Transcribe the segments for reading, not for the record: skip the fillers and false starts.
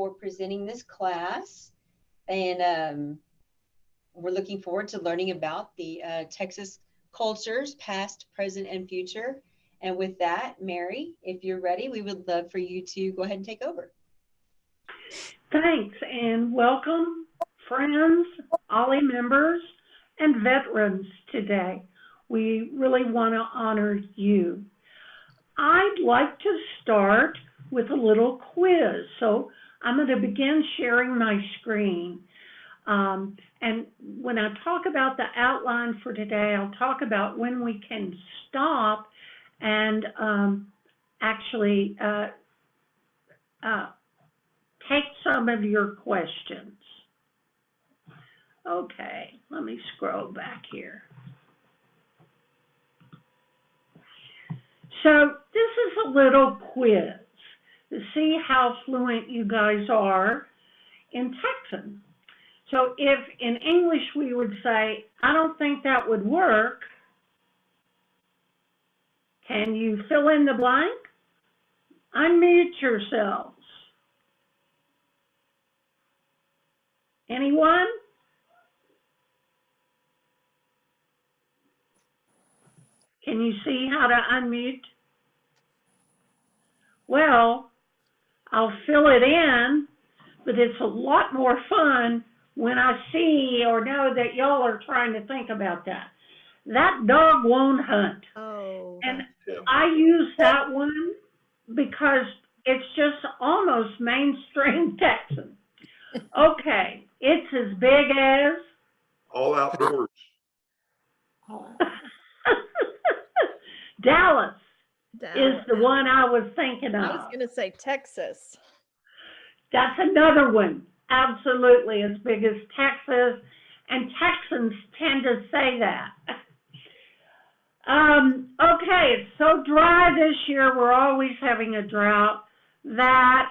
for presenting this class. And we're looking forward to learning about the Texas cultures, past, present, and future. And with that, Mary, if you're ready, we would love for you to go ahead and take over. Thanks, and welcome, friends, OLLI members, and veterans today. We really want to honor you. I'd like to start with a little quiz. So I'm going to begin sharing my screen. And when I talk about the outline for today, I'll talk about when we can stop and actually take some of your questions. Okay, let me scroll back here. So this is a little quiz to see how fluent you guys are in Texan. So if in English we would say, I don't think that would work, can you fill in the blank? Unmute yourselves. Anyone? Can you see how to unmute? Well, I'll fill it in, but it's a lot more fun when I see or know that y'all are trying to think about that. That dog won't hunt. Oh. And I use that one because it's just almost mainstream Texan. Okay, it's as big as? All outdoors. Dallas is Dallas. the one I was thinking of. I was going to say Texas. That's another one. Absolutely as big as Texas. And Texans tend to say that. Okay, it's so dry this year. We're always having a drought. That,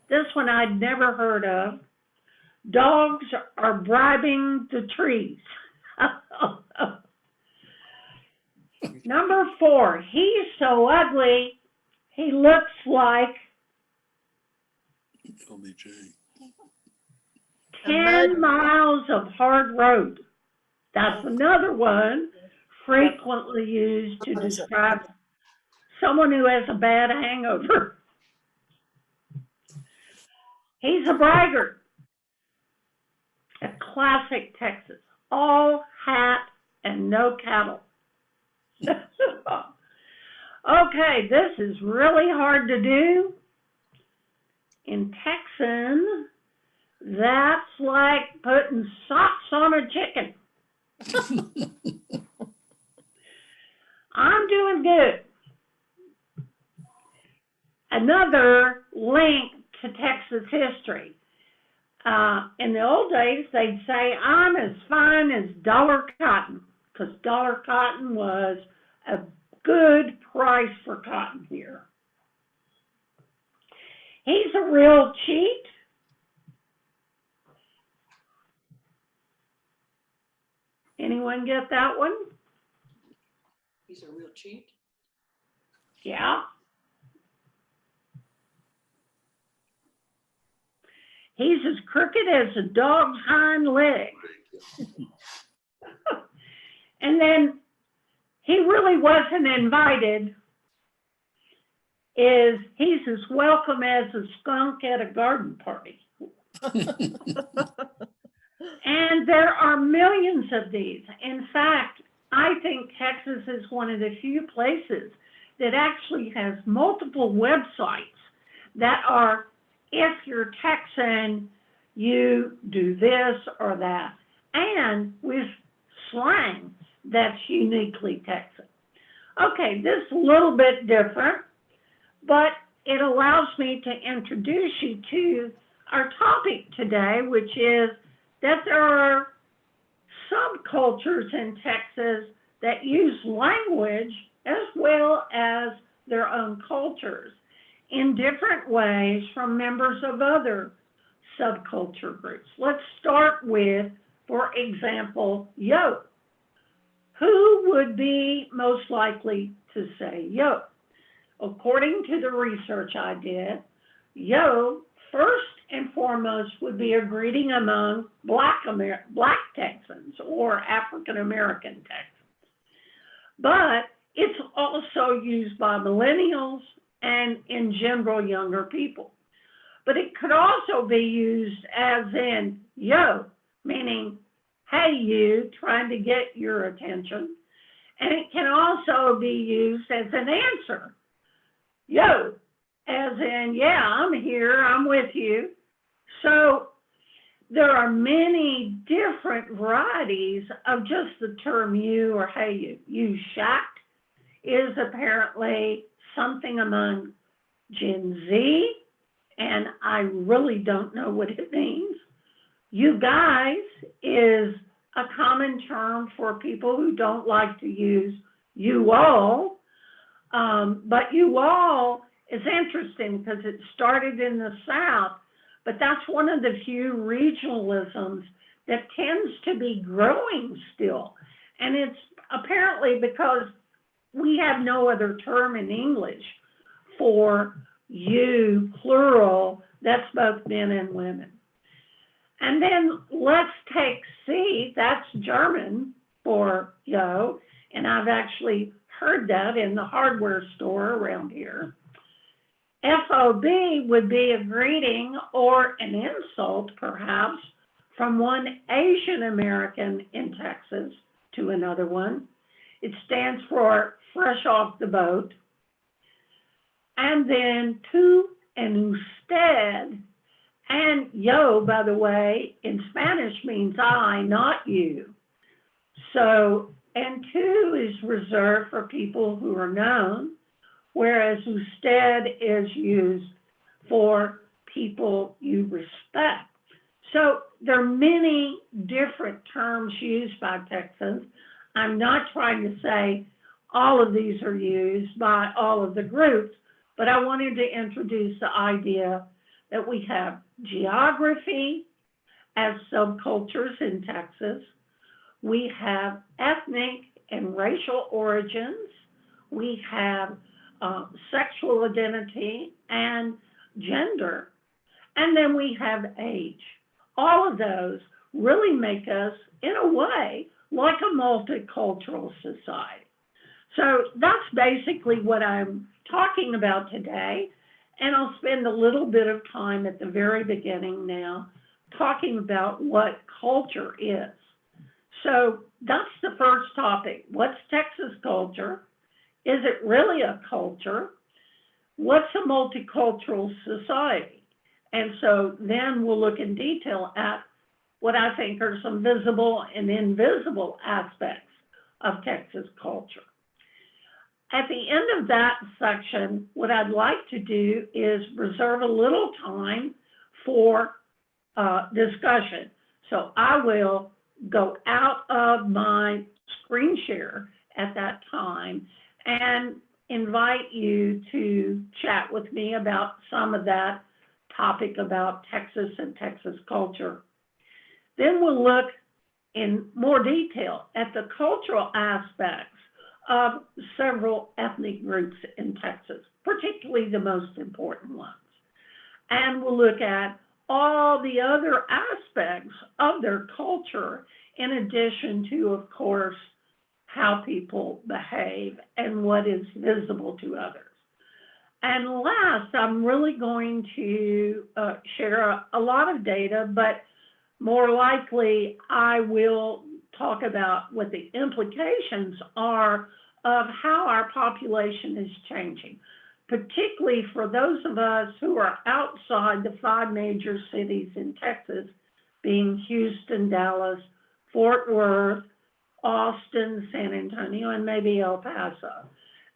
this one I'd never heard of. Dogs are bribing the trees. Number 4, he's so ugly, he looks like LBJ. 10 miles of hard road. That's another one frequently used to describe someone who has a bad hangover. He's a braggart. A classic Texas. All hat and no cattle. Okay, this is really hard to do. In Texan, that's like putting socks on a chicken. I'm doing good. Another link to Texas history. In the old days, they'd say, I'm as fine as dollar cotton, because dollar cotton was a good price for cotton here. He's a real cheat. Anyone get that one? He's a real cheat? Yeah. He's as crooked as a dog's hind leg. And then he really wasn't invited. He's as welcome as a skunk at a garden party. And there are millions of these. In fact, I think Texas is one of the few places that actually has multiple websites that are, if you're Texan, you do this or that, and with slang that's uniquely Texan. Okay, this is a little bit different, but it allows me to introduce you to our topic today, which is that there are subcultures in Texas that use language as well as their own cultures in different ways from members of other subculture groups. Let's start with, for example, yo. Who would be most likely to say yo? According to the research I did, yo, first and foremost, would be a greeting among Black Texans or African American Texans. But it's also used by millennials and, in general, younger people. But it could also be used as in yo, meaning, hey, you, trying to get your attention. And it can also be used as an answer. Yo, as in, yeah, I'm here, I'm with you. So there are many different varieties of just the term you or hey, you. You shacked is apparently something among Gen Z, and I really don't know what it means. You guys is a common term for people who don't like to use you all, but you all is interesting because it started in the South, but that's one of the few regionalisms that tends to be growing still. And it's apparently because we have no other term in English for you, plural, that's both men and women. And then let's take C, that's German for yo, and I've actually heard that in the hardware store around here. FOB would be a greeting or an insult, perhaps, from one Asian American in Texas to another one. It stands for fresh off the boat. And then tu and usted, and yo, by the way, in Spanish means I, not you. So, and tu is reserved for people who are known, whereas usted is used for people you respect. So there are many different terms used by Texans. I'm not trying to say all of these are used by all of the groups, but I wanted to introduce the idea that we have geography as subcultures in Texas. We have ethnic and racial origins. We have sexual identity and gender. And then we have age. All of those really make us, in a way, like a multicultural society. So that's basically what I'm talking about today. And I'll spend a little bit of time at the very beginning now talking about what culture is. So that's the first topic. What's Texas culture? Is it really a culture? What's a multicultural society? And so then we'll look in detail at what I think are some visible and invisible aspects of Texas culture. At the end of that section, what I'd like to do is reserve a little time for discussion. So I will go out of my screen share at that time and invite you to chat with me about some of that topic about Texas and Texas culture. Then we'll look in more detail at the cultural aspects of several ethnic groups in Texas, particularly the most important ones. And we'll look at all the other aspects of their culture, in addition to, of course, how people behave and what is visible to others. And last, I'm really going to share a lot of data, but more likely I will talk about what the implications are of how our population is changing, particularly for those of us who are outside the 5 major cities in Texas, being Houston, Dallas, Fort Worth, Austin, San Antonio, and maybe El Paso.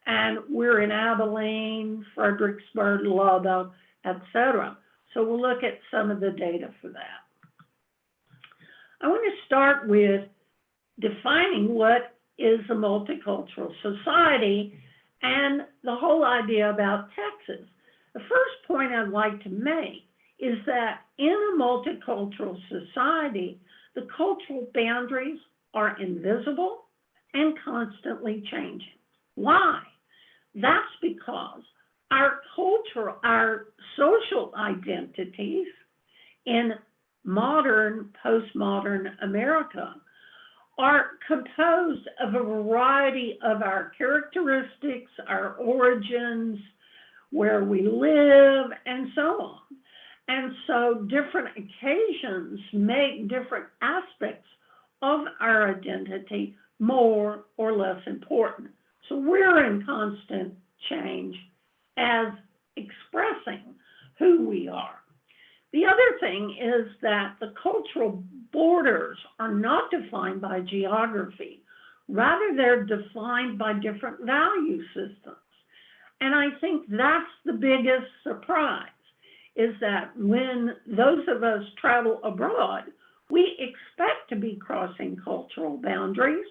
And we're in Abilene, Fredericksburg, Lubbock, etc. So we'll look at some of the data for that. I want to start with defining what is a multicultural society and the whole idea about Texas. The first point I'd like to make is that in a multicultural society, the cultural boundaries are invisible and constantly changing. Why? That's because our social identities in modern, postmodern America are composed of a variety of our characteristics, our origins, where we live, and so on. And so different occasions make different aspects of our identity more or less important. So we're in constant change as expressing who we are. The other thing is that the cultural borders are not defined by geography. Rather, they're defined by different value systems. And I think that's the biggest surprise, is that when those of us travel abroad, we expect to be crossing cultural boundaries.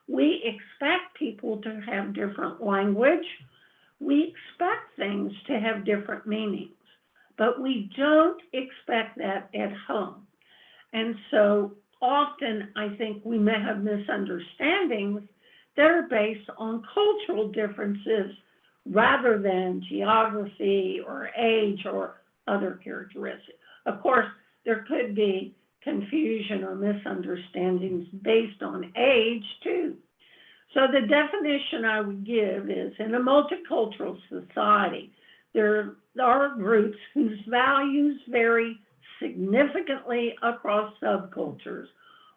We expect people to have different language. We expect things to have different meanings, but we don't expect that at home. And so often I think we may have misunderstandings that are based on cultural differences rather than geography or age or other characteristics. Of course, there could be confusion or misunderstandings based on age too. So the definition I would give is, in a multicultural society, there are groups whose values vary significantly across subcultures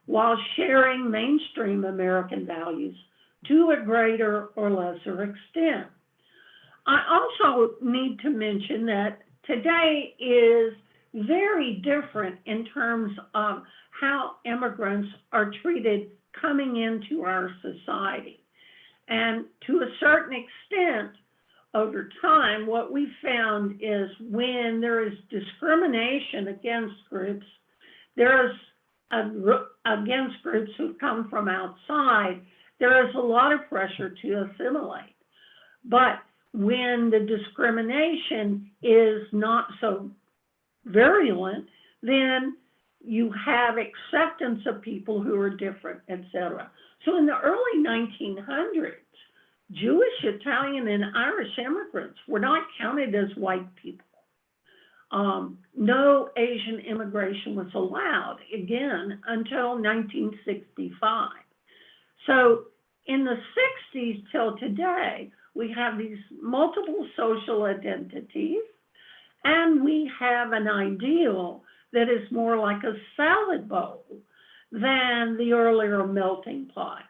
while sharing mainstream American values to a greater or lesser extent. I also need to mention that today is very different in terms of how immigrants are treated coming into our society. And to a certain extent, over time, what we found is when there is discrimination against groups, against groups who come from outside, there is a lot of pressure to assimilate. But when the discrimination is not so virulent, then you have acceptance of people who are different, etc. So in the early 1900s, Jewish, Italian, and Irish immigrants were not counted as white people. No Asian immigration was allowed, again, until 1965. So in the 60s till today, we have these multiple social identities, and we have an ideal that is more like a salad bowl than the earlier melting pot.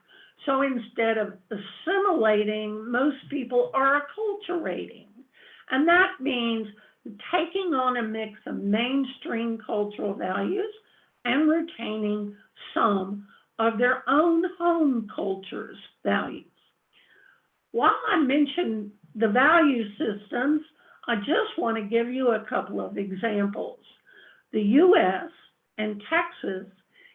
So instead of assimilating, most people are acculturating. And that means taking on a mix of mainstream cultural values and retaining some of their own home culture's values. While I mention the value systems, I just want to give you a couple of examples. The U.S. and Texas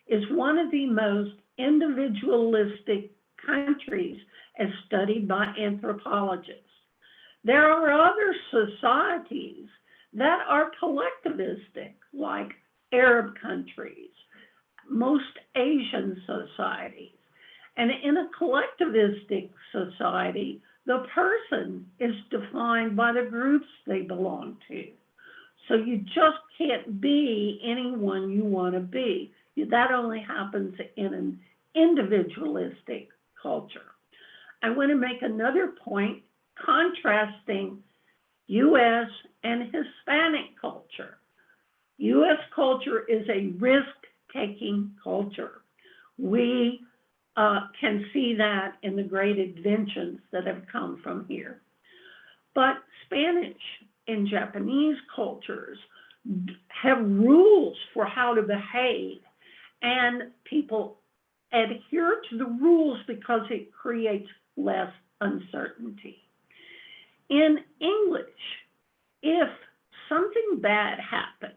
is one of the most individualistic countries as studied by anthropologists. There are other societies that are collectivistic, like Arab countries, most Asian societies. And in a collectivistic society, the person is defined by the groups they belong to. So you just can't be anyone you want to be. That only happens in an individualistic culture. I want to make another point contrasting U.S. and Hispanic culture. U.S. culture is a risk-taking culture. We can see that in the great inventions that have come from here. But Spanish and Japanese cultures have rules for how to behave, and people adhere to the rules because it creates less uncertainty. In English, if something bad happened,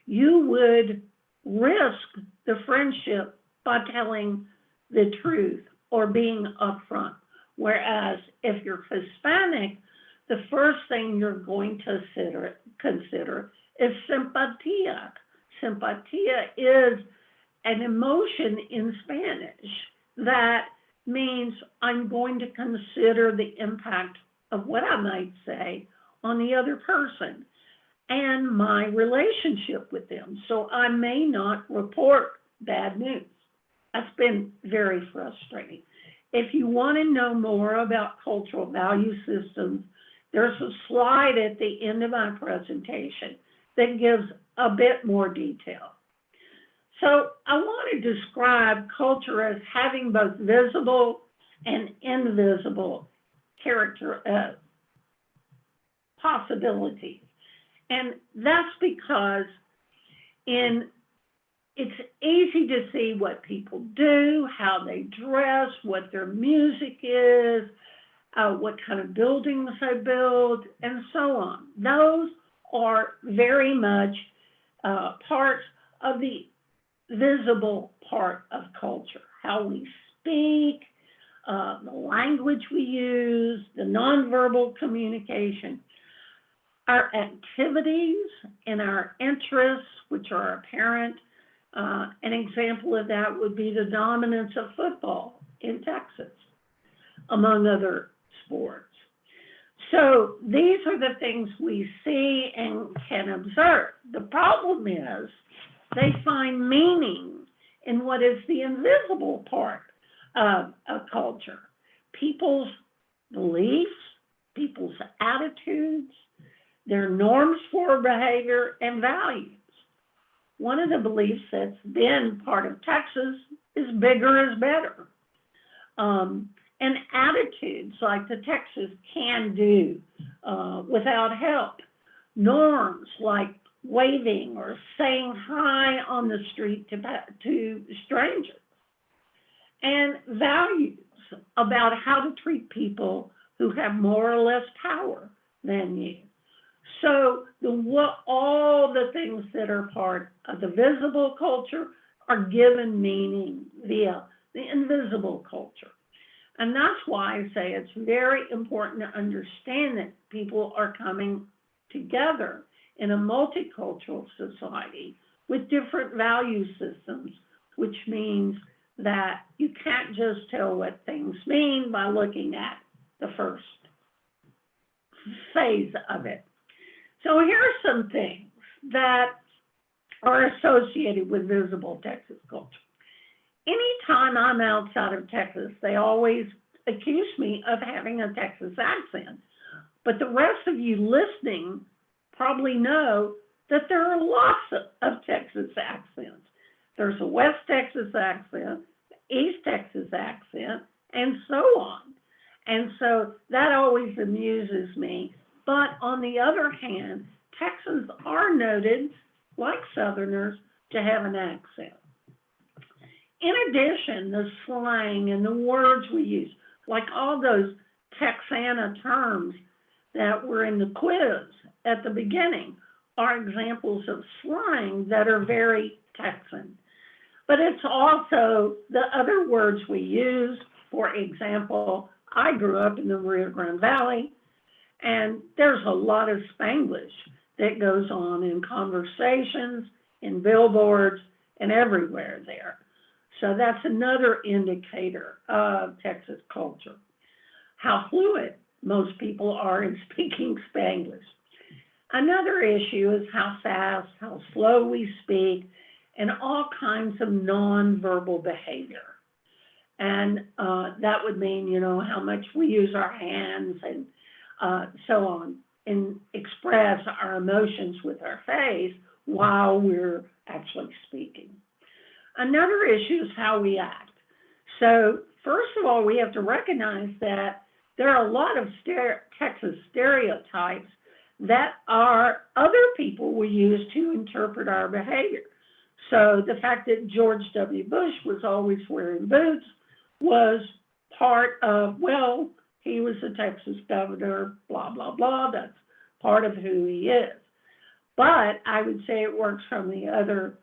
you would risk the friendship by telling the truth or being upfront. Whereas if you're Hispanic, the first thing you're going to consider is simpatia. Simpatia is an emotion in Spanish that means I'm going to consider the impact of what I might say on the other person and my relationship with them. So I may not report bad news. That's been very frustrating. If you want to know more about cultural value systems, there's a slide at the end of my presentation that gives a bit more detail. So I want to describe culture as having both visible and invisible character possibilities. And that's because it's easy to see what people do, how they dress, what their music is, what kind of buildings they build, and so on. Those are very much parts of the visible part of culture, how we speak, the language we use, the nonverbal communication. Our activities and our interests, which are apparent. An example of that would be the dominance of football in Texas, among other sports. So these are the things we see and can observe. The problem is they find meaning in what is the invisible part of a culture. People's beliefs, people's attitudes, their norms for behavior and values. One of the beliefs that's been part of Texas is bigger is better. And attitudes like the Texas can do without help. Norms like waving or saying hi on the street to strangers. And values about how to treat people who have more or less power than you. So all the things that are part of the visible culture are given meaning via the invisible culture. And that's why I say it's very important to understand that people are coming together in a multicultural society with different value systems, which means that you can't just tell what things mean by looking at the first phase of it. So here are some things that are associated with visible Texas culture. Anytime I'm outside of Texas, they always accuse me of having a Texas accent. But the rest of you listening probably know that there are lots of Texas accents. There's a West Texas accent, East Texas accent, and so on. And so that always amuses me. But on the other hand, Texans are noted, like Southerners, to have an accent. In addition, the slang and the words we use, like all those TEXAN terms that were in the quiz at the beginning, are examples of slang that are very Texan. But it's also the other words we use. For example, I grew up in the Rio Grande Valley, and there's a lot of Spanglish that goes on in conversations, in billboards, and everywhere there. So that's another indicator of Texas culture. How fluent most people are in speaking Spanglish. Another issue is how fast, how slow we speak, and all kinds of nonverbal behavior. And that would mean, how much we use our hands and so on, and express our emotions with our face while we're actually speaking. Another issue is how we act. So first of all, we have to recognize that there are a lot of Texas stereotypes that our other people will use to interpret our behavior. So the fact that George W. Bush was always wearing boots was part of, well, he was a Texas governor, blah, blah, blah. That's part of who he is. But I would say it works from the other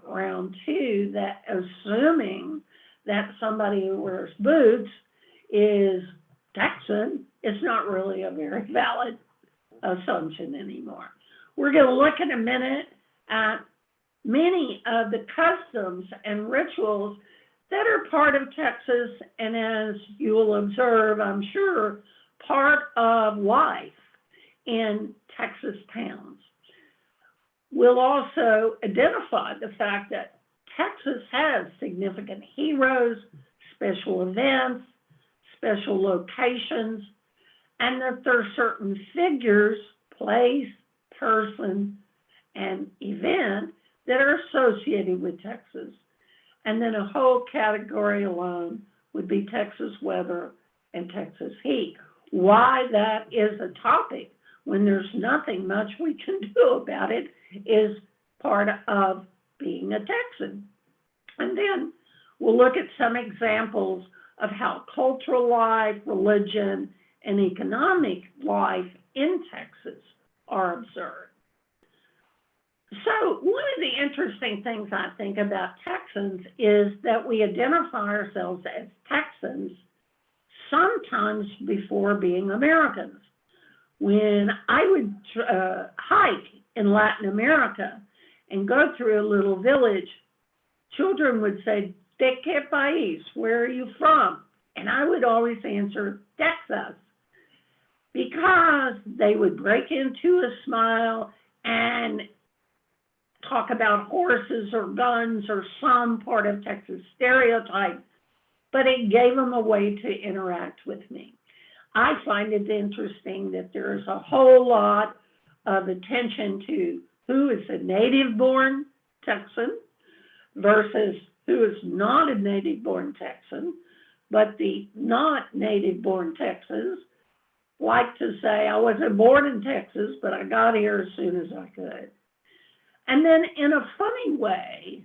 round too, that assuming that somebody who wears boots is Texan, it's not really a very valid assumption anymore. We're going to look in a minute at many of the customs and rituals that are part of Texas, and as you will observe, I'm sure, part of life in Texas towns. We'll also identify the fact that Texas has significant heroes, special events, special locations, and that there are certain figures, place, person, and event that are associated with Texas. And then a whole category alone would be Texas weather and Texas heat. Why that is a topic when there's nothing much we can do about it is part of being a Texan. And then we'll look at some examples of how cultural life, religion, and economic life in Texas are observed. So one of the interesting things I think about Texans is that we identify ourselves as Texans sometimes before being Americans. When I would hike in Latin America and go through a little village, children would say, "De qué país? Where are you from?" And I would always answer, "Texas," because they would break into a smile and talk about horses or guns or some part of Texas stereotype, but it gave them a way to interact with me. I find it interesting that there's a whole lot of attention to who is a native-born Texan versus who is not a native-born Texan, but the not native-born Texans like to say, "I wasn't born in Texas, but I got here as soon as I could." And then in a funny way,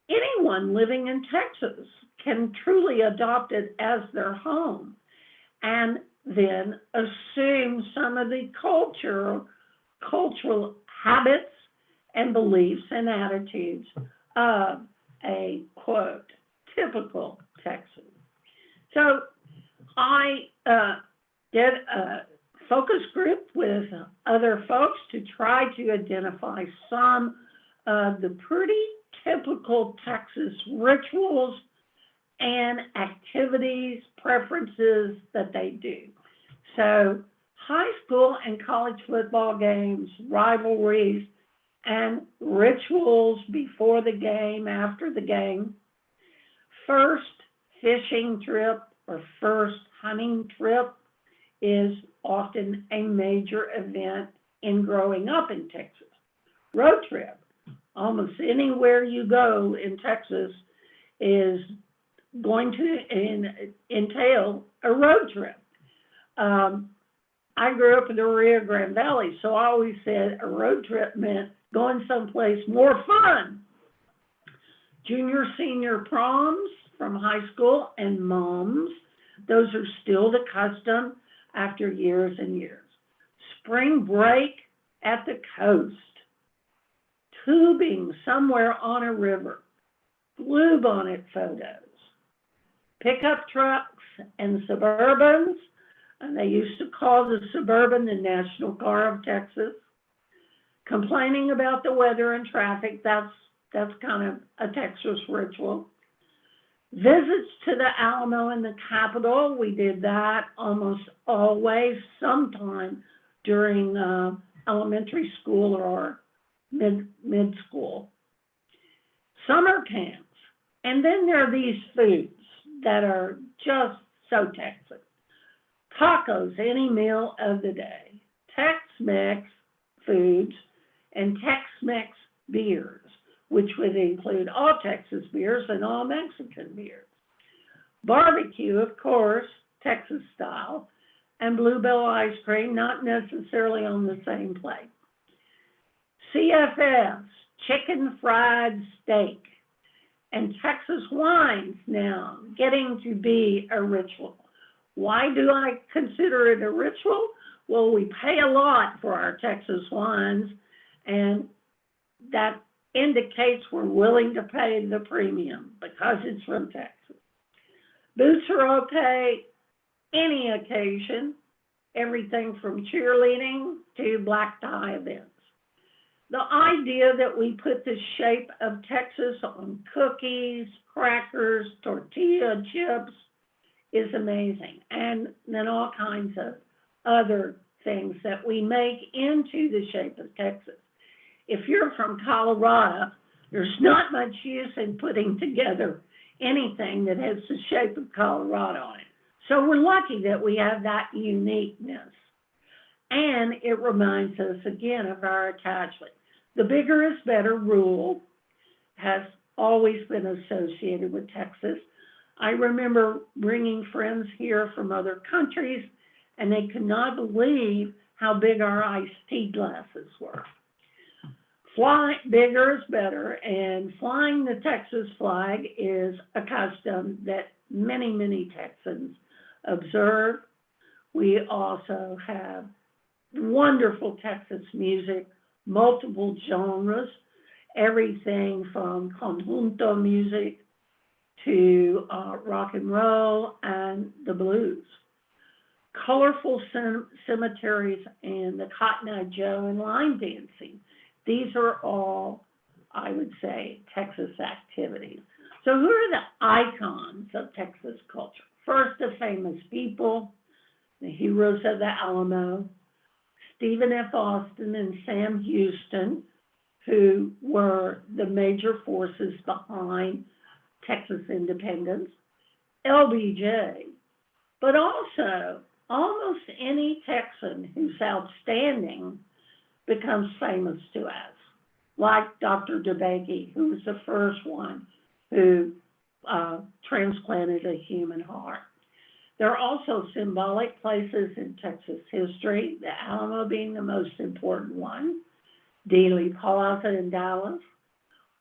anyone living in Texas can truly adopt it as their home and then assume some of the cultural habits and beliefs and attitudes of a, quote, typical Texan. So I did a focus group with other folks to try to identify some of the pretty typical Texas rituals and activities, preferences that they do. So high school and college football games, rivalries, and rituals before the game, after the game, first fishing trip or first hunting trip is often a major event in growing up in Texas. Road trip, almost anywhere you go in Texas is going to entail a road trip. I grew up in the Rio Grande Valley, so I always said a road trip meant going someplace more fun. Junior, senior proms from high school and moms, those are still the custom after years and years. Spring break at the coast, tubing somewhere on a river, bluebonnet photos, pickup trucks and Suburbans, and they used to call the Suburban the national car of Texas, complaining about the weather and traffic, that's kind of a Texas ritual. Visits to the Alamo and the Capitol, we did that almost always, sometime during elementary school or mid-school. Summer camps, and then there are these foods that are just so Texan. Tacos, any meal of the day. Tex-Mex foods and Tex-Mex beers, which would include all Texas beers and all Mexican beers. Barbecue, of course, Texas style, and Bluebell ice cream, not necessarily on the same plate. CFS, chicken fried steak, and Texas wines now getting to be a ritual. Why do I consider it a ritual? Well, we pay a lot for our Texas wines, and that indicates we're willing to pay the premium because it's from Texas. Boots are okay, any occasion, everything from cheerleading to black tie events. The idea that we put the shape of Texas on cookies, crackers, tortilla chips is amazing. And then all kinds of other things that we make into the shape of Texas. If you're from Colorado, there's not much use in putting together anything that has the shape of Colorado on it. So we're lucky that we have that uniqueness. And it reminds us again of our attachment. The bigger is better rule has always been associated with Texas. I remember bringing friends here from other countries, and they could not believe how big our iced tea glasses were. Bigger is better, and flying the Texas flag is a custom that many, many Texans observe. We also have wonderful Texas music, multiple genres, everything from conjunto music to rock and roll and the blues. Colorful cemeteries and the Cotton Eye Joe and line dancing. These are all, I would say, Texas activities. So who are the icons of Texas culture? First, the famous people, the heroes of the Alamo, Stephen F. Austin and Sam Houston, who were the major forces behind Texas independence, LBJ, but also almost any Texan who's outstanding becomes famous to us, like Dr. DeBakey, who was the first one who transplanted a human heart. There are also symbolic places in Texas history, the Alamo being the most important one, Dealey Plaza in Dallas,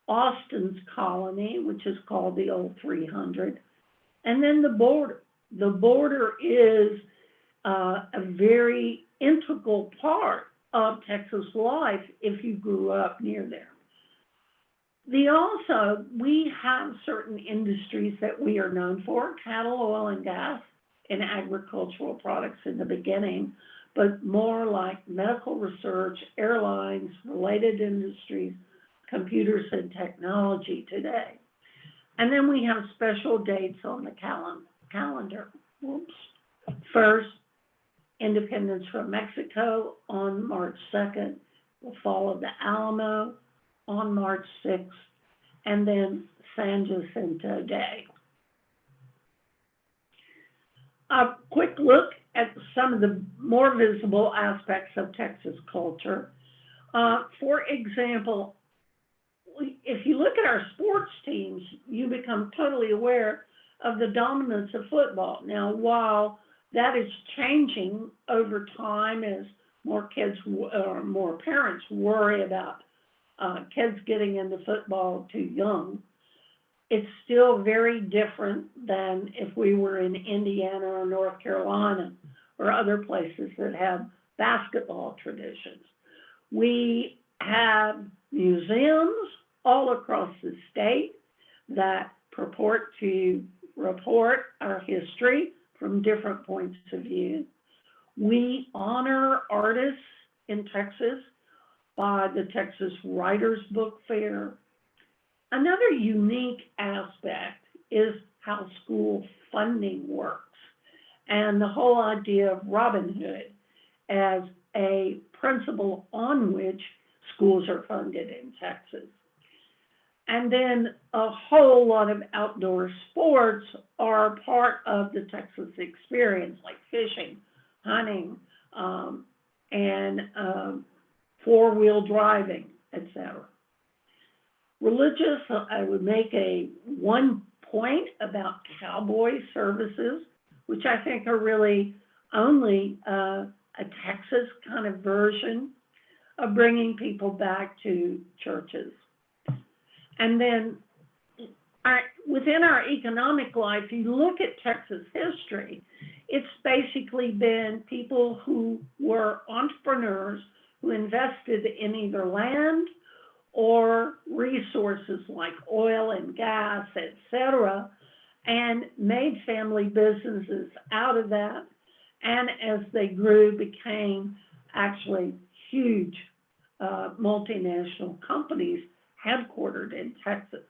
Austin's colony, which is called the Old 300, and then the border. The border is a very integral part of Texas life if you grew up near there. We have certain industries that we are known for, cattle, oil, and gas, and agricultural products in the beginning, but more like medical research, airlines, related industries, computers, and technology today. And then we have special dates on the calendar. First, independence from Mexico on March 2nd, the fall of the Alamo on March 6th, and then San Jacinto Day. A quick look at some of the more visible aspects of Texas culture. For example, if you look at our sports teams, you become totally aware of the dominance of football. Now, while that is changing over time as more kids or more parents worry about kids getting into football too young, it's still very different than if we were in Indiana or North Carolina or other places that have basketball traditions. We have museums all across the state that purport to report our history from different points of view. We honor artists in Texas by the Texas Writers Book Fair. Another unique aspect is how school funding works and the whole idea of Robin Hood as a principle on which schools are funded in Texas. And then a whole lot of outdoor sports are part of the Texas experience, like fishing, hunting, and four-wheel driving, etc. Religious, I would make one point about cowboy services, which I think are really only a Texas kind of version of bringing people back to churches. And then within our economic life, you look at Texas history, it's basically been people who were entrepreneurs who invested in either land or resources like oil and gas, etc., and made family businesses out of that, and as they grew, became actually huge multinational companies headquartered in Texas.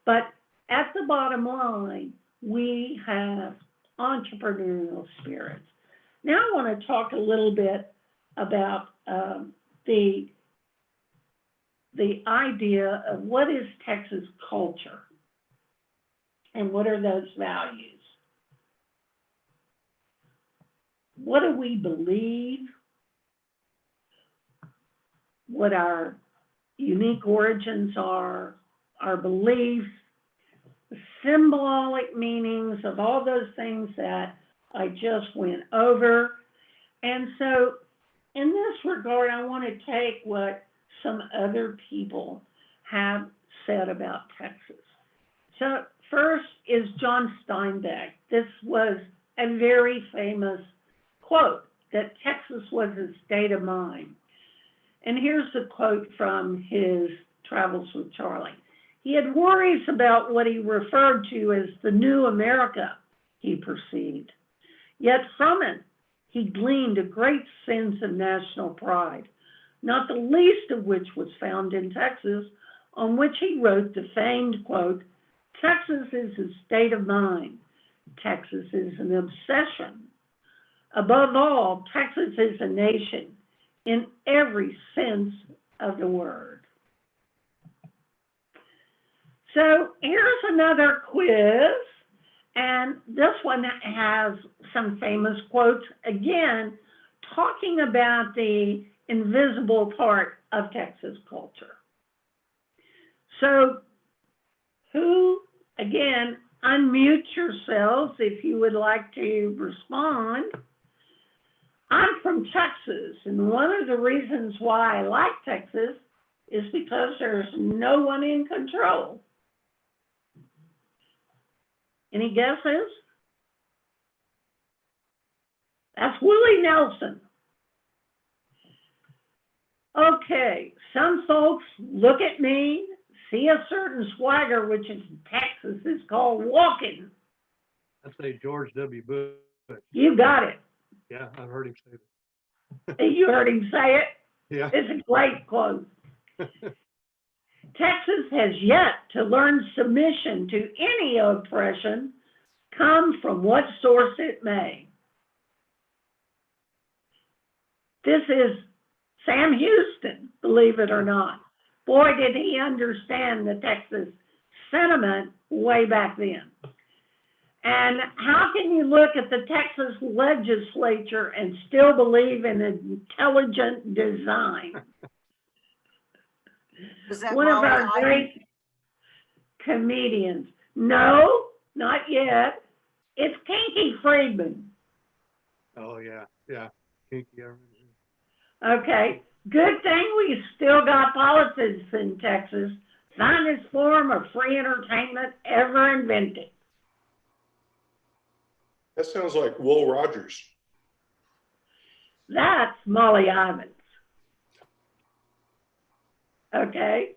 But at the bottom line, we have entrepreneurial spirits. Now I want to talk a little bit about the idea of what is Texas culture and what are those values. What do we believe? What our unique origins are, our beliefs, the symbolic meanings of all those things that I just went over. And so in this regard, I want to take what some other people have said about Texas. So first is John Steinbeck. This was a very famous quote, that Texas was a state of mind. And here's the quote from his Travels with Charlie. He had worries about what he referred to as the new America he perceived. Yet from it, he gleaned a great sense of national pride, not the least of which was found in Texas, on which he wrote the famed quote, "Texas is a state of mind. Texas is an obsession. Above all, Texas is a nation in every sense of the word." So here's another quiz, and this one has some famous quotes, again, talking about the invisible part of Texas culture. So who, again, unmute yourselves if you would like to respond. I'm from Texas, and one of the reasons why I like Texas is because there's no one in control. Any guesses? That's Willie Nelson. Okay, some folks look at me, see a certain swagger, which in Texas is called walking. I'd say George W. Bush. You got it. Yeah, I've heard him say that. You heard him say it? Yeah. It's a great quote. Texas has yet to learn submission to any oppression, come from what source it may. This is Sam Houston, believe it or not. Boy, did he understand the Texas sentiment way back then. And how can you look at the Texas legislature and still believe in intelligent design? Was that One of Molly our Ivy? great comedians. No, not yet. It's Kinky Friedman. Oh, yeah. Yeah. Kinky. Okay. Good thing we still got politics in Texas. Finest form of free entertainment ever invented. That sounds like Will Rogers. That's Molly Ivins. Okay.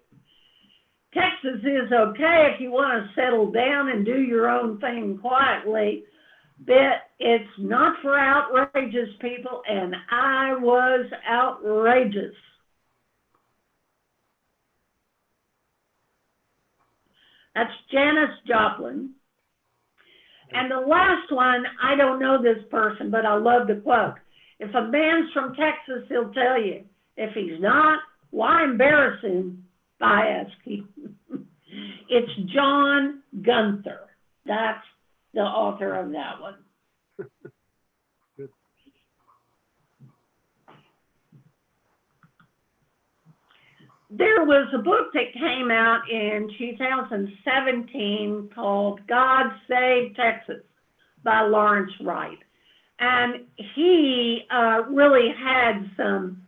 Texas is okay if you want to settle down and do your own thing quietly, but it's not for outrageous people, and I was outrageous. That's Janis Joplin. And the last one, I don't know this person, but I love the quote. If a man's from Texas, he'll tell you. If he's not, why embarrass him by asking? It's John Gunther. That's the author of that one. Good. There was a book that came out in 2017 called God Save Texas by Lawrence Wright. And he really had some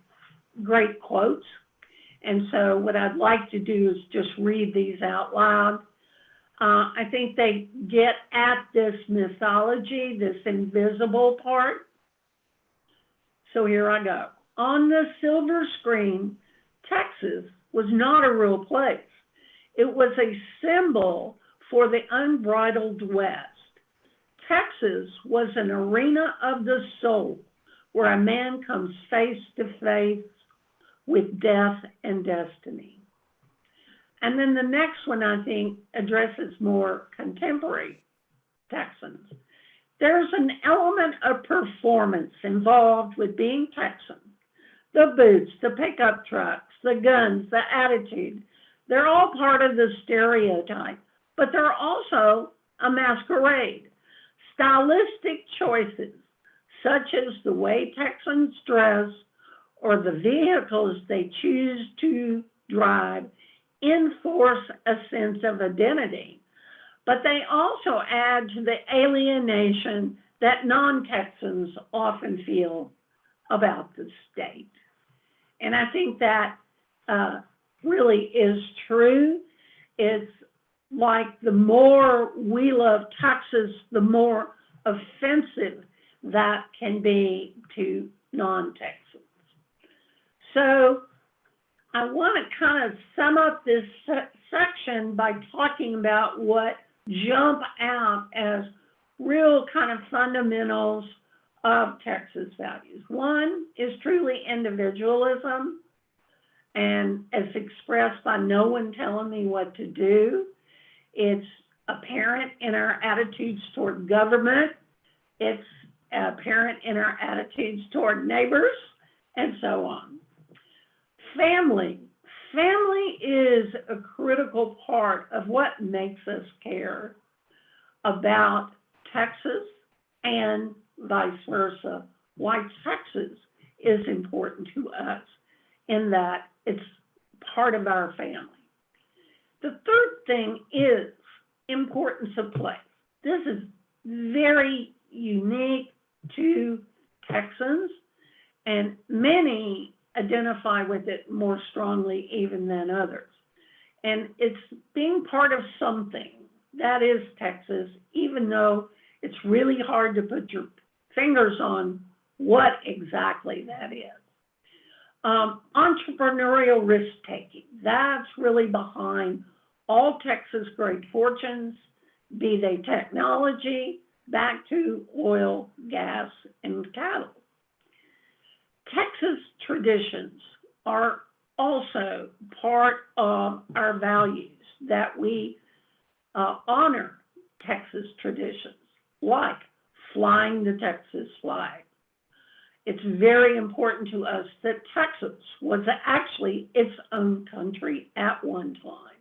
great quotes. And so what I'd like to do is just read these out loud. I think they get at this mythology, this invisible part. So here I go. On the silver screen, Texas was not a real place. It was a symbol for the unbridled West. Texas was an arena of the soul where a man comes face to face with death and destiny. And then the next one, I think, addresses more contemporary Texans. There's an element of performance involved with being Texan. the boots, the pickup trucks, the guns, the attitude. They're all part of the stereotype, but they're also a masquerade. Stylistic choices, such as the way Texans dress or the vehicles they choose to drive, enforce a sense of identity, but they also add to the alienation that non-Texans often feel about the state. And I think that really is true. It's like the more we love Texas, the more offensive that can be to non-Texans. So I want to kind of sum up this section by talking about what jump out as real kind of fundamentals of Texas values. One is truly individualism, and as expressed by no one telling me what to do. It's apparent in our attitudes toward government. It's apparent in our attitudes toward neighbors, and so on. Family. Family is a critical part of what makes us care about Texas and vice versa. Why Texas is important to us in that it's part of our family. The third thing is importance of place. This is very unique to Texans, and many identify with it more strongly even than others. And it's being part of something that is Texas, even though it's really hard to put your fingers on what exactly that is. Entrepreneurial risk-taking, that's really behind all Texas great fortunes, be they technology, back to oil, gas, and cattle. Texas traditions are also part of our values, that we honor Texas traditions, like flying the Texas flag. It's very important to us that Texas was actually its own country at one time,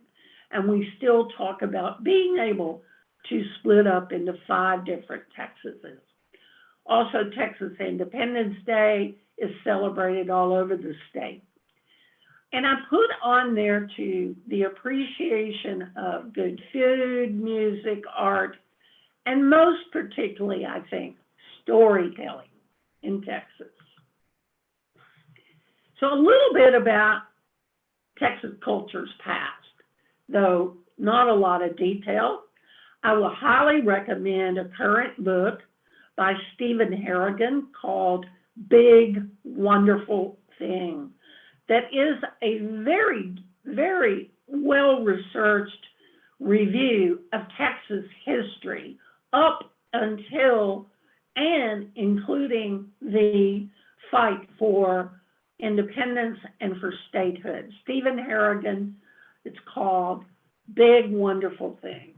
and we still talk about being able to split up into 5 different Texases. Also, Texas Independence Day is celebrated all over the state. And I put on there too the appreciation of good food, music, art, and most particularly, I think, storytelling in Texas. So a little bit about Texas culture's past, though not a lot of detail. I will highly recommend a current book by Stephen Harrigan called Big Wonderful Thing, that is a very, very well-researched review of Texas history up until and including the fight for independence and for statehood. Stephen Harrigan, it's called Big Wonderful Thing.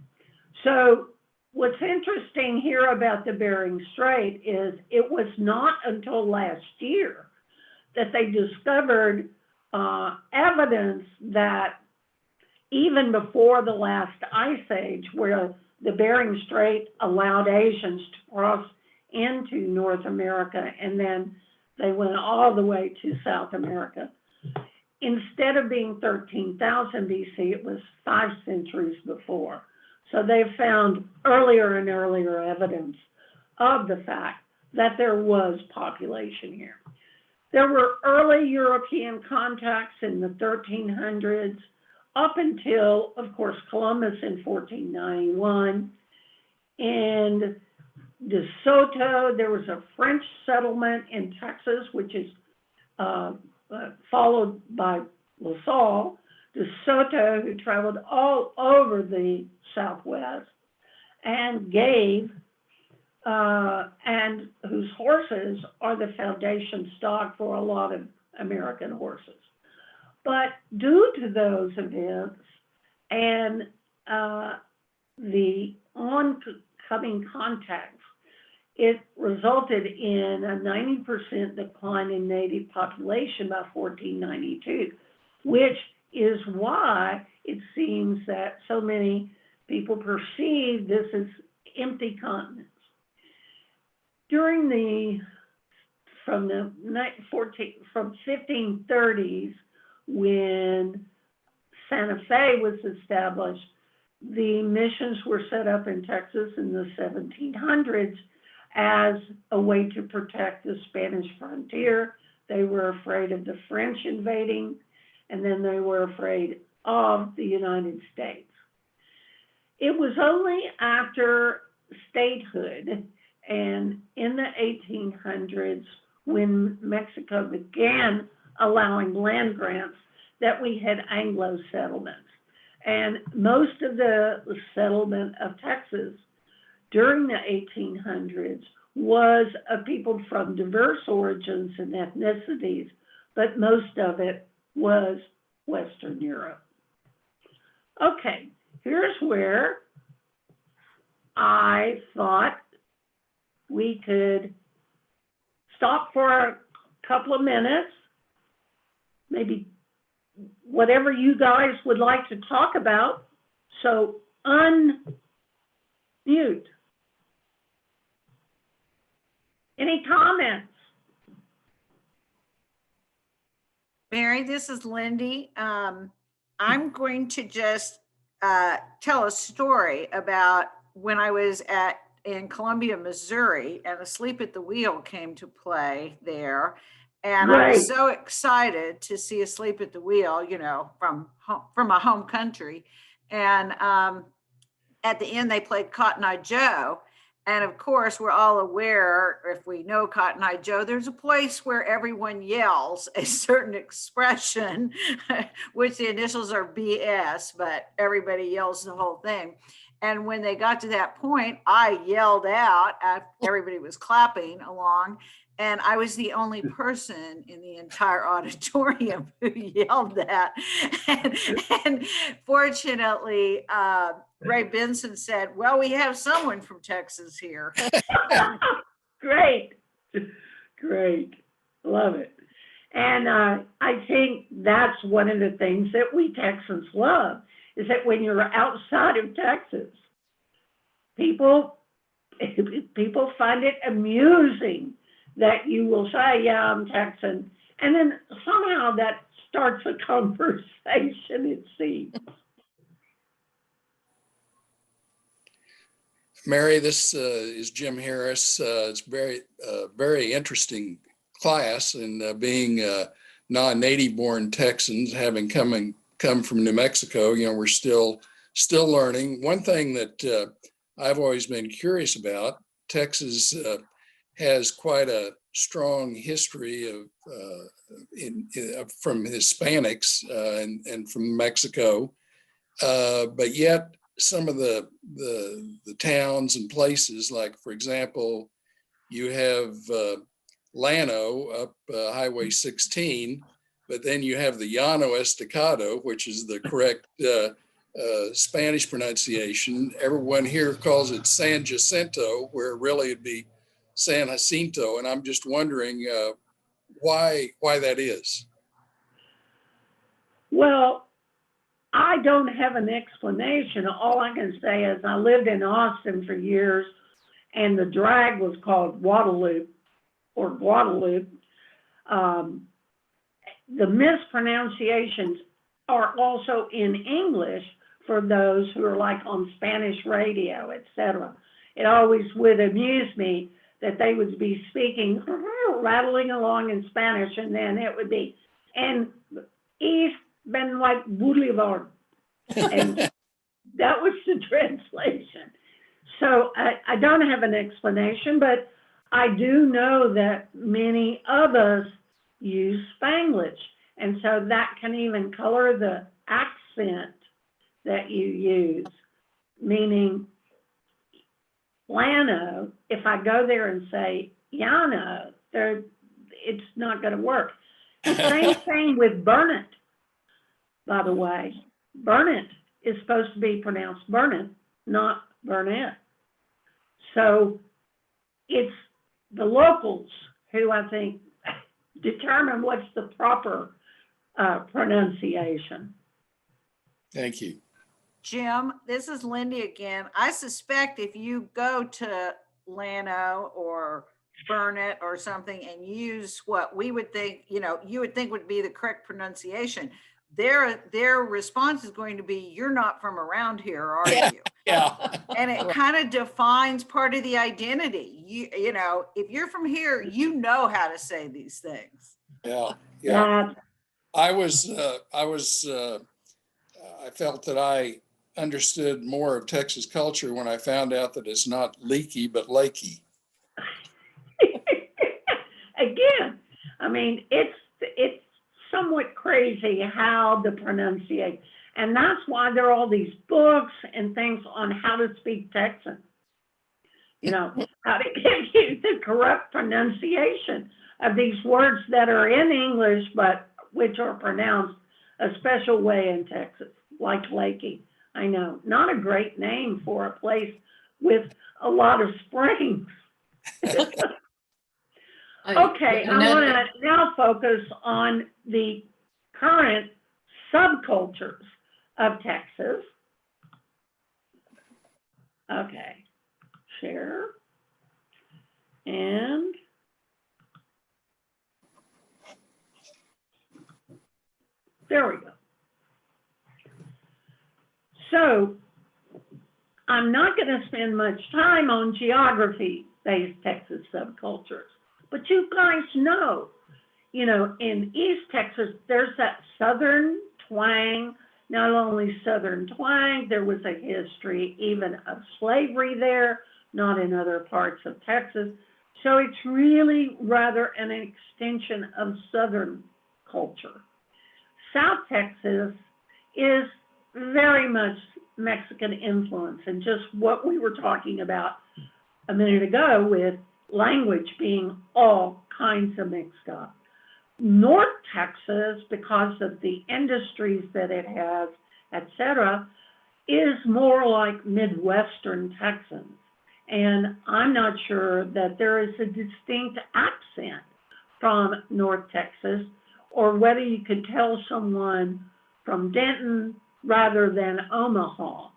So what's interesting here about the Bering Strait is it was not until last year that they discovered evidence that even before the last ice age, where the Bering Strait allowed Asians to cross into North America, and then they went all the way to South America. Instead of being 13,000 BC, it was 5 centuries before. So they've found earlier and earlier evidence of the fact that there was population here. There were early European contacts in the 1300s, up until, of course, Columbus in 1491. And De Soto, there was a French settlement in Texas, which is followed by La Salle. De Soto, who traveled all over the Southwest and gave, and whose horses are the foundation stock for a lot of American horses. But due to those events and the oncoming contacts, it resulted in a 90% decline in native population by 1492, which is why it seems that so many people perceive this as empty continents. During from 1530s, when Santa Fe was established, the missions were set up in Texas in the 1700s as a way to protect the Spanish frontier. They were afraid of the French invading, and then they were afraid of the United States. It was only after statehood and in the 1800s, when Mexico began allowing land grants, that we had Anglo settlements. And most of the settlement of Texas during the 1800s was of people from diverse origins and ethnicities, but most of it was Western Europe. Okay, here's where I thought we could stop for a couple of minutes, maybe whatever you guys would like to talk about. So unmute. Any comments? Mary, this is Lindy. I'm going to just tell a story about when I was in Columbia, Missouri, and Asleep at the Wheel came to play there. And I was so excited to see Asleep at the Wheel, you know, from my home country. And at the end, they played Cotton Eye Joe. And of course, we're all aware, if we know Cotton Eye Joe, there's a place where everyone yells a certain expression, which the initials are BS, but everybody yells the whole thing. And when they got to that point, I yelled out after everybody was clapping along. And I was the only person in the entire auditorium who yelled that. And fortunately, Ray Benson said, well, we have someone from Texas here. Great. Great. Love it. And I think that's one of the things that we Texans love, is that when you're outside of Texas, people find it amusing that you will say, yeah, I'm Texan. And then somehow that starts a conversation, it seems. Mary, this is Jim Harris. It's very interesting class, and being non-native born Texans, having come from New Mexico, you know, we're still learning. One thing that I've always been curious about, Texas has quite a strong history of from Hispanics and from Mexico, but yet some of the towns and places, like for example, you have Llano up Highway 16, but then you have the Llano Estacado, which is the correct Spanish pronunciation. Everyone here calls it San Jacinto, where really it'd be San Jacinto, and I'm just wondering why that is. Well, I don't have an explanation. All I can say is I lived in Austin for years, and the drag was called Guadalupe or Guadalupe. The mispronunciations are also in English for those who are like on Spanish radio, etc. It always would amuse me that they would be speaking, rattling along in Spanish, and then it would be, and East Benoit Boulevard. And that was the translation. So I don't have an explanation, but I do know that many of us use Spanglish. And so that can even color the accent that you use, meaning Llano, if I go there and say Llano, it's not going to work. The same thing with Burnett, by the way. Burnett is supposed to be pronounced Burnett, not Burnett. So it's the locals who I think determine what's the proper pronunciation. Thank you. Jim, this is Lindy again. I suspect if you go to Llano or Burnett or something and use what we would think, you would think would be the correct pronunciation, their response is going to be, "You're not from around here, are you?" Yeah. And it kind of defines part of the identity. You know, if you're from here, you know how to say these things. Yeah. Yeah. I felt that I understood more of Texas culture when I found out that it's not leaky, but lakey. Again, I mean, it's somewhat crazy how the pronunciation, and that's why there are all these books and things on how to speak Texan. You know, how to give you the correct pronunciation of these words that are in English, but which are pronounced a special way in Texas, like Lakey. I know, not a great name for a place with a lot of springs. Okay, I want to now focus on the current subcultures of Texas. Okay, share. And there we go. So I'm not going to spend much time on geography-based Texas subcultures, but you guys know, in East Texas, there's that Southern twang. Not only Southern twang, there was a history even of slavery there, not in other parts of Texas. So it's really rather an extension of Southern culture. South Texas is very much Mexican influence, and just what we were talking about a minute ago with language being all kinds of mixed up. North Texas, because of the industries that it has, etc., is more like Midwestern Texans. And I'm not sure that there is a distinct accent from North Texas, or whether you could tell someone from Denton rather than Omaha.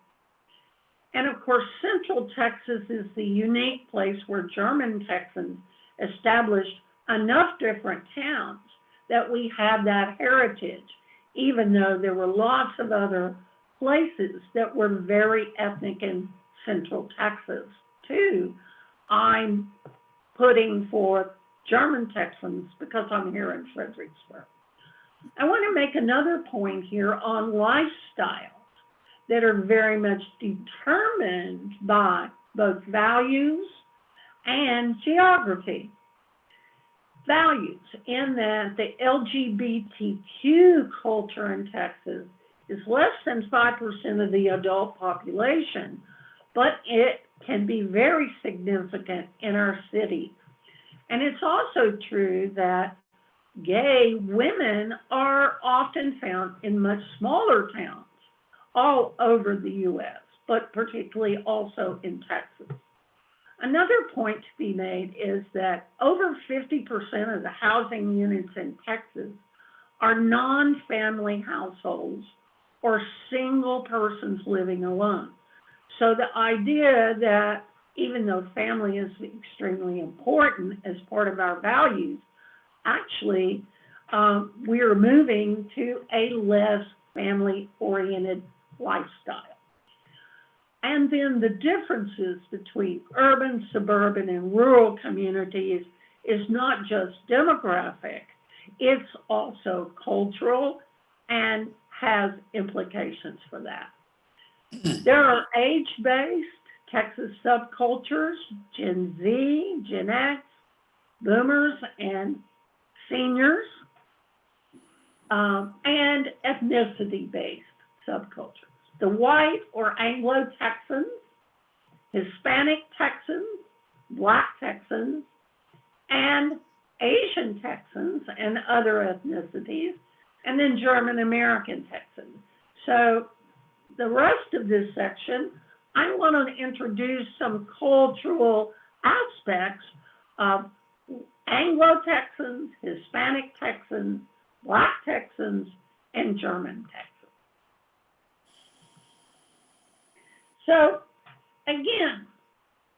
And of course, Central Texas is the unique place where German Texans established enough different towns that we have that heritage, even though there were lots of other places that were very ethnic in Central Texas too. I'm putting forth German Texans because I'm here in Fredericksburg. I want to make another point here on lifestyles that are very much determined by both values and geography. Values, in that the LGBTQ culture in Texas is less than 5% of the adult population, but it can be very significant in our city. And it's also true that gay women are often found in much smaller towns all over the U.S., but particularly also in Texas. Another point to be made is that over 50% of the housing units in Texas are non-family households or single persons living alone. So the idea that even though family is extremely important as part of our values, actually we are moving to a less family-oriented lifestyle. And then the differences between urban, suburban, and rural communities is not just demographic, it's also cultural and has implications for that. There are age-based Texas subcultures, Gen Z, Gen X, boomers, and seniors, and ethnicity-based subcultures. The white or Anglo Texans, Hispanic Texans, Black Texans, and Asian Texans and other ethnicities, and then German American Texans. So the rest of this section, I want to introduce some cultural aspects of Anglo Texans, Hispanic Texans, Black Texans, and German Texans. So again,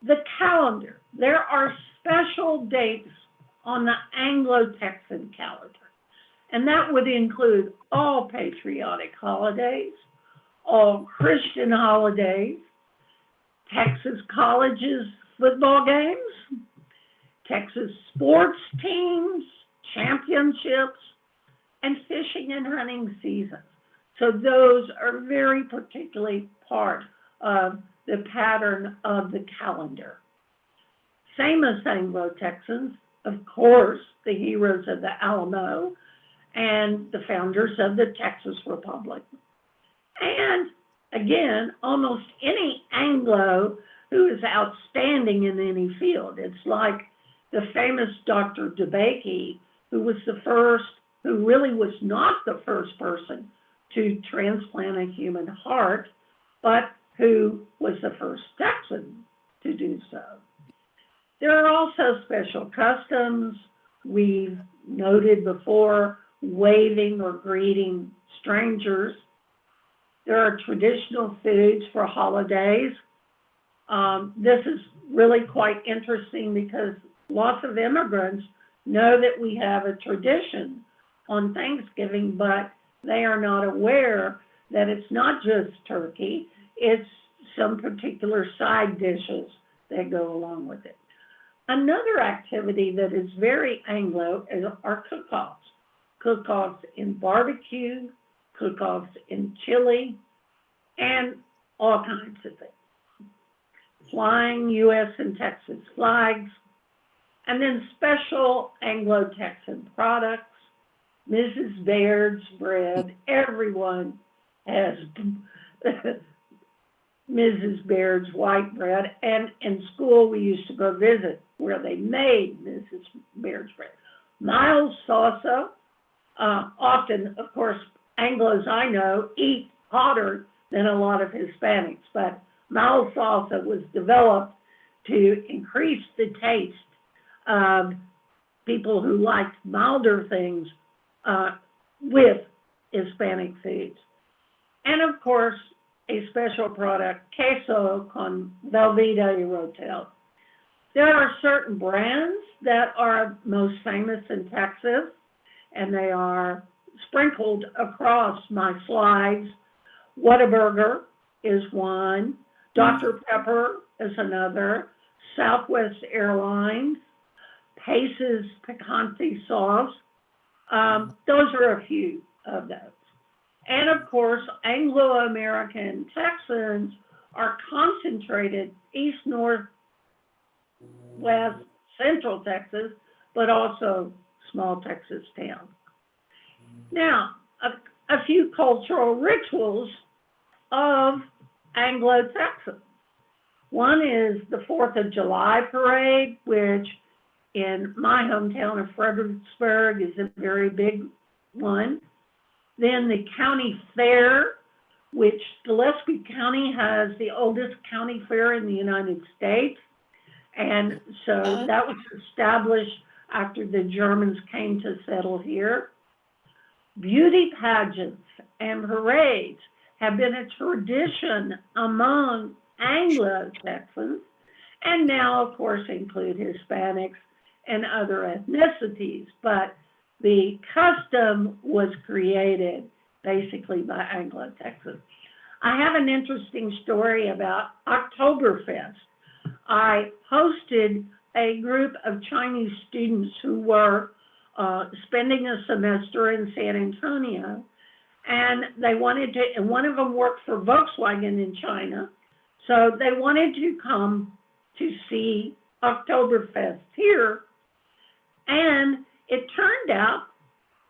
the calendar, there are special dates on the Anglo-Texan calendar, and that would include all patriotic holidays, all Christian holidays, Texas colleges football games, Texas sports teams, championships, and fishing and hunting seasons. So those are very particularly part of the pattern of the calendar. Famous Anglo-Texans, of course, the heroes of the Alamo and the founders of the Texas Republic. And again, almost any Anglo who is outstanding in any field. It's like the famous Dr. DeBakey, who was the first, who really was not the first person to transplant a human heart, but who was the first Texan to do so. There are also special customs. We've noted before, waving or greeting strangers. There are traditional foods for holidays. This is really quite interesting because lots of immigrants know that we have a tradition on Thanksgiving, but they are not aware that it's not just turkey, it's some particular side dishes that go along with it. Another activity that is very Anglo are cook-offs. Cook-offs in barbecue, cook-offs in chili, and all kinds of things. Flying U.S. and Texas flags, and then special Anglo-Texan products, Mrs. Baird's bread. Everyone has Mrs. Baird's white bread, and in school we used to go visit where they made Mrs. Baird's bread. Mild salsa, often, of course, Anglos I know eat hotter than a lot of Hispanics, but mild salsa was developed to increase the taste of people who liked milder things with Hispanic foods. And of course, a special product, queso con Velveeta y Rotel. There are certain brands that are most famous in Texas, and they are sprinkled across my slides. Whataburger is one, Dr. Pepper is another, Southwest Airlines, Pace's picante sauce. Those are a few of those. And of course, Anglo-American Texans are concentrated east, north, west, central Texas, but also small Texas towns. Now, a few cultural rituals of Anglo-Texans. One is the 4th of July parade, which in my hometown of Fredericksburg is a very big one. Then the county fair, which Gillespie County has the oldest county fair in the United States. And so that was established after the Germans came to settle here. Beauty pageants and parades have been a tradition among Anglo-Texans, and now, of course, include Hispanics and other ethnicities. But the custom was created basically by Anglo-Texans. I have an interesting story about Oktoberfest. I hosted a group of Chinese students who were spending a semester in San Antonio, and they wanted to, and one of them worked for Volkswagen in China, so they wanted to come to see Oktoberfest here. And it turned out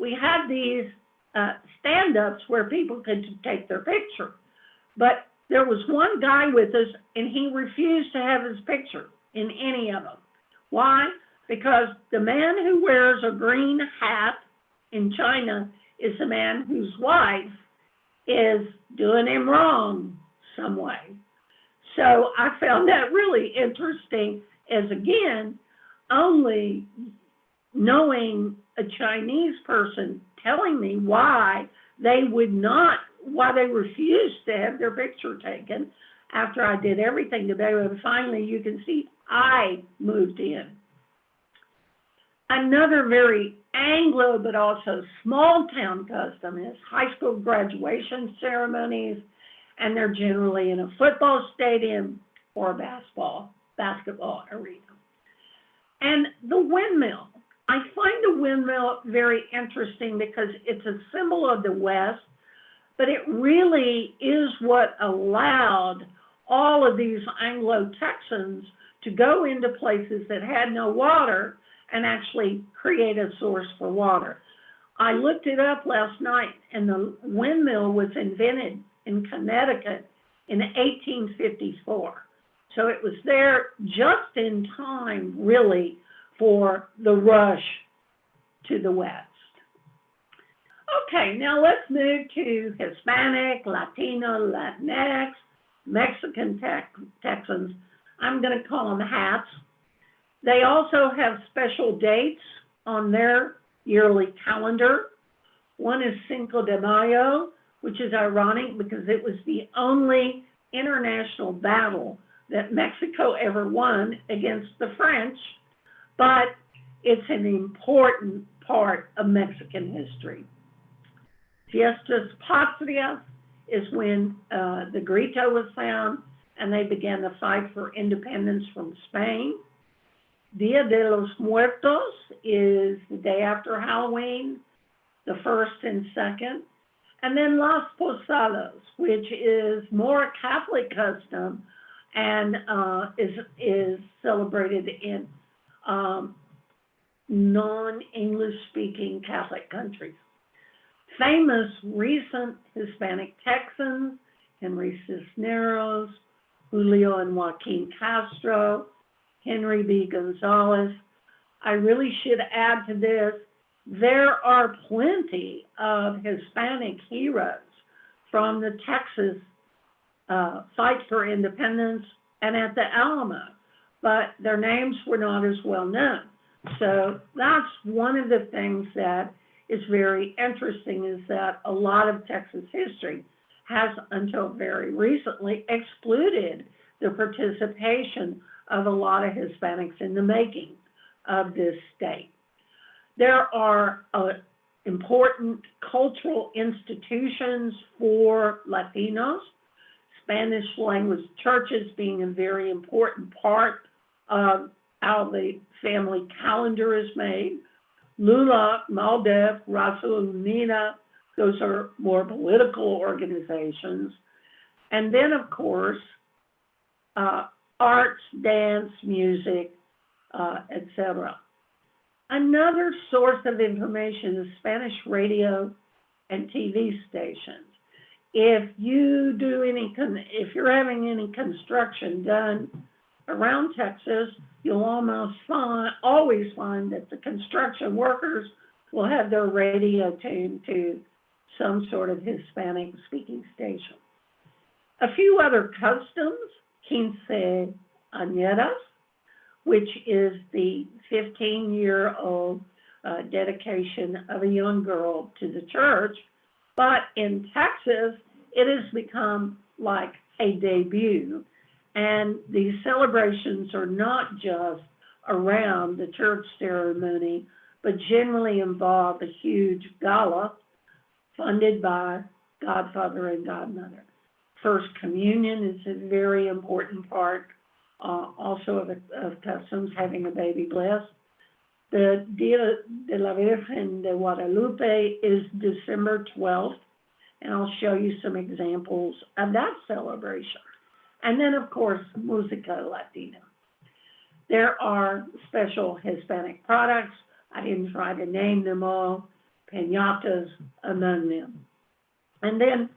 we had these stand-ups where people could take their picture. But there was one guy with us, and he refused to have his picture in any of them. Why? Because the man who wears a green hat in China is the man whose wife is doing him wrong some way. So I found that really interesting as, again, only knowing a Chinese person telling me why they refused to have their picture taken after I did everything to be able to, finally, you can see I moved in. Another very Anglo but also small town custom is high school graduation ceremonies, and they're generally in a football stadium or a basketball arena. And the windmill. I find the windmill very interesting because it's a symbol of the West, but it really is what allowed all of these Anglo-Texans to go into places that had no water and actually create a source for water. I looked it up last night, and the windmill was invented in Connecticut in 1854. So it was there just in time, really, for the rush to the West. Okay, now let's move to Hispanic, Latino, Latinx, Mexican Texans. I'm going to call them hats. They also have special dates on their yearly calendar. One is Cinco de Mayo, which is ironic because it was the only international battle that Mexico ever won against the French, but it's an important part of Mexican history. Fiestas Patrias is when the grito was found and they began the fight for independence from Spain. Dia de los Muertos is the day after Halloween, the 1st and 2nd. And then Las Posadas, which is more a Catholic custom and is celebrated in non-English speaking Catholic countries. Famous recent Hispanic Texans, Henry Cisneros, Julio and Joaquin Castro, Henry B. Gonzalez. I really should add to this, there are plenty of Hispanic heroes from the Texas fight for independence and at the Alamo, but their names were not as well known. So that's one of the things that is very interesting, is that a lot of Texas history has, until very recently, excluded the participation of a lot of Hispanics in the making of this state. There are important cultural institutions for Latinos, Spanish language churches being a very important part of how the family calendar is made. LULA, MALDEF, Raza Unida, those are more political organizations. And then, of course, arts, dance, music, etc. Another source of information is Spanish radio and TV stations. If you do if you're having any construction done around Texas, you'll always find that the construction workers will have their radio tuned to some sort of Hispanic speaking station. A few other customs, quinceañeras, which is the 15-year-old dedication of a young girl to the church. But in Texas, it has become like a debut. And these celebrations are not just around the church ceremony, but generally involve a huge gala funded by godfather and godmother. First communion is a very important part also of customs, having a baby blessed. The Dia de la Virgen de Guadalupe is December 12th, and I'll show you some examples of that celebration. And then, of course, Música Latina. There are special Hispanic products. I didn't try to name them all. Piñatas among them. And then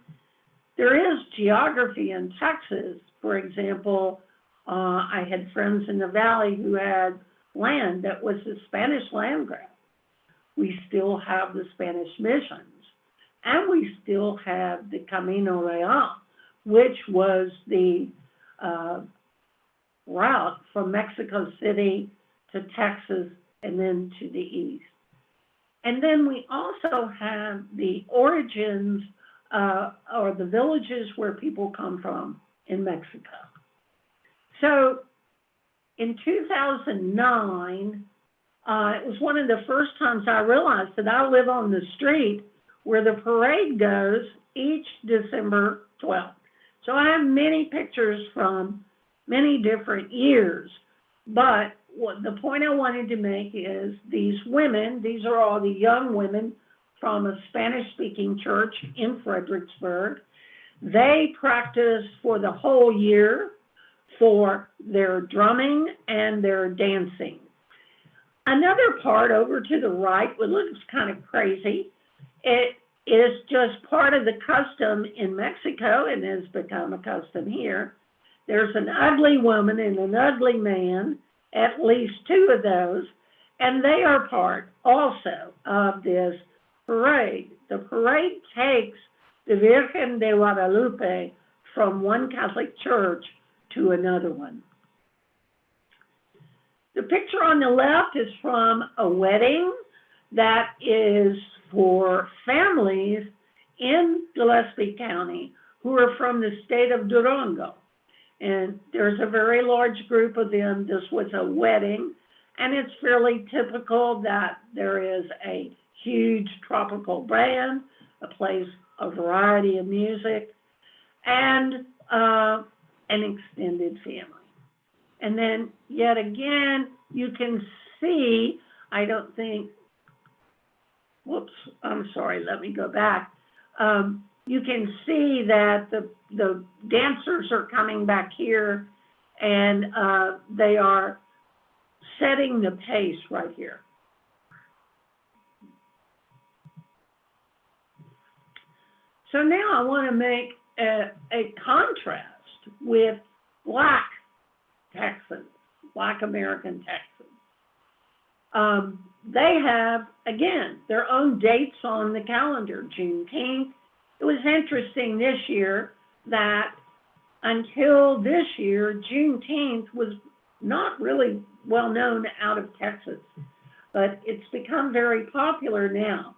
there is geography in Texas. For example, I had friends in the valley who had land that was the Spanish land grab. We still have the Spanish missions, and we still have the Camino Real, which was the route from Mexico City to Texas and then to the east. And then we also have the origins or the villages where people come from in Mexico. So in 2009, it was one of the first times I realized that I live on the street where the parade goes each December 12th. So I have many pictures from many different years, but the point I wanted to make is these women, these are all the young women from a Spanish-speaking church in Fredericksburg. They practice for the whole year for their drumming and their dancing. Another part over to the right, which looks kind of crazy, it is just part of the custom in Mexico and has become a custom here. There's an ugly woman and an ugly man, at least two of those, and they are part also of this parade. The parade takes the Virgen de Guadalupe from one Catholic church to another one. The picture on the left is from a wedding that is for families in Gillespie County who are from the state of Durango. And there's a very large group of them. This was a wedding, and it's fairly typical that there is a huge tropical band, plays a variety of music, and an extended family. And then yet again, you can see, I don't think, whoops, I'm sorry, let me go back. You can see that the dancers are coming back here, and they are setting the pace right here. So now I want to make a contrast with Black Texans, Black American Texans. They have, again, their own dates on the calendar, Juneteenth. It was interesting this year that until this year, Juneteenth was not really well known out of Texas, but it's become very popular now.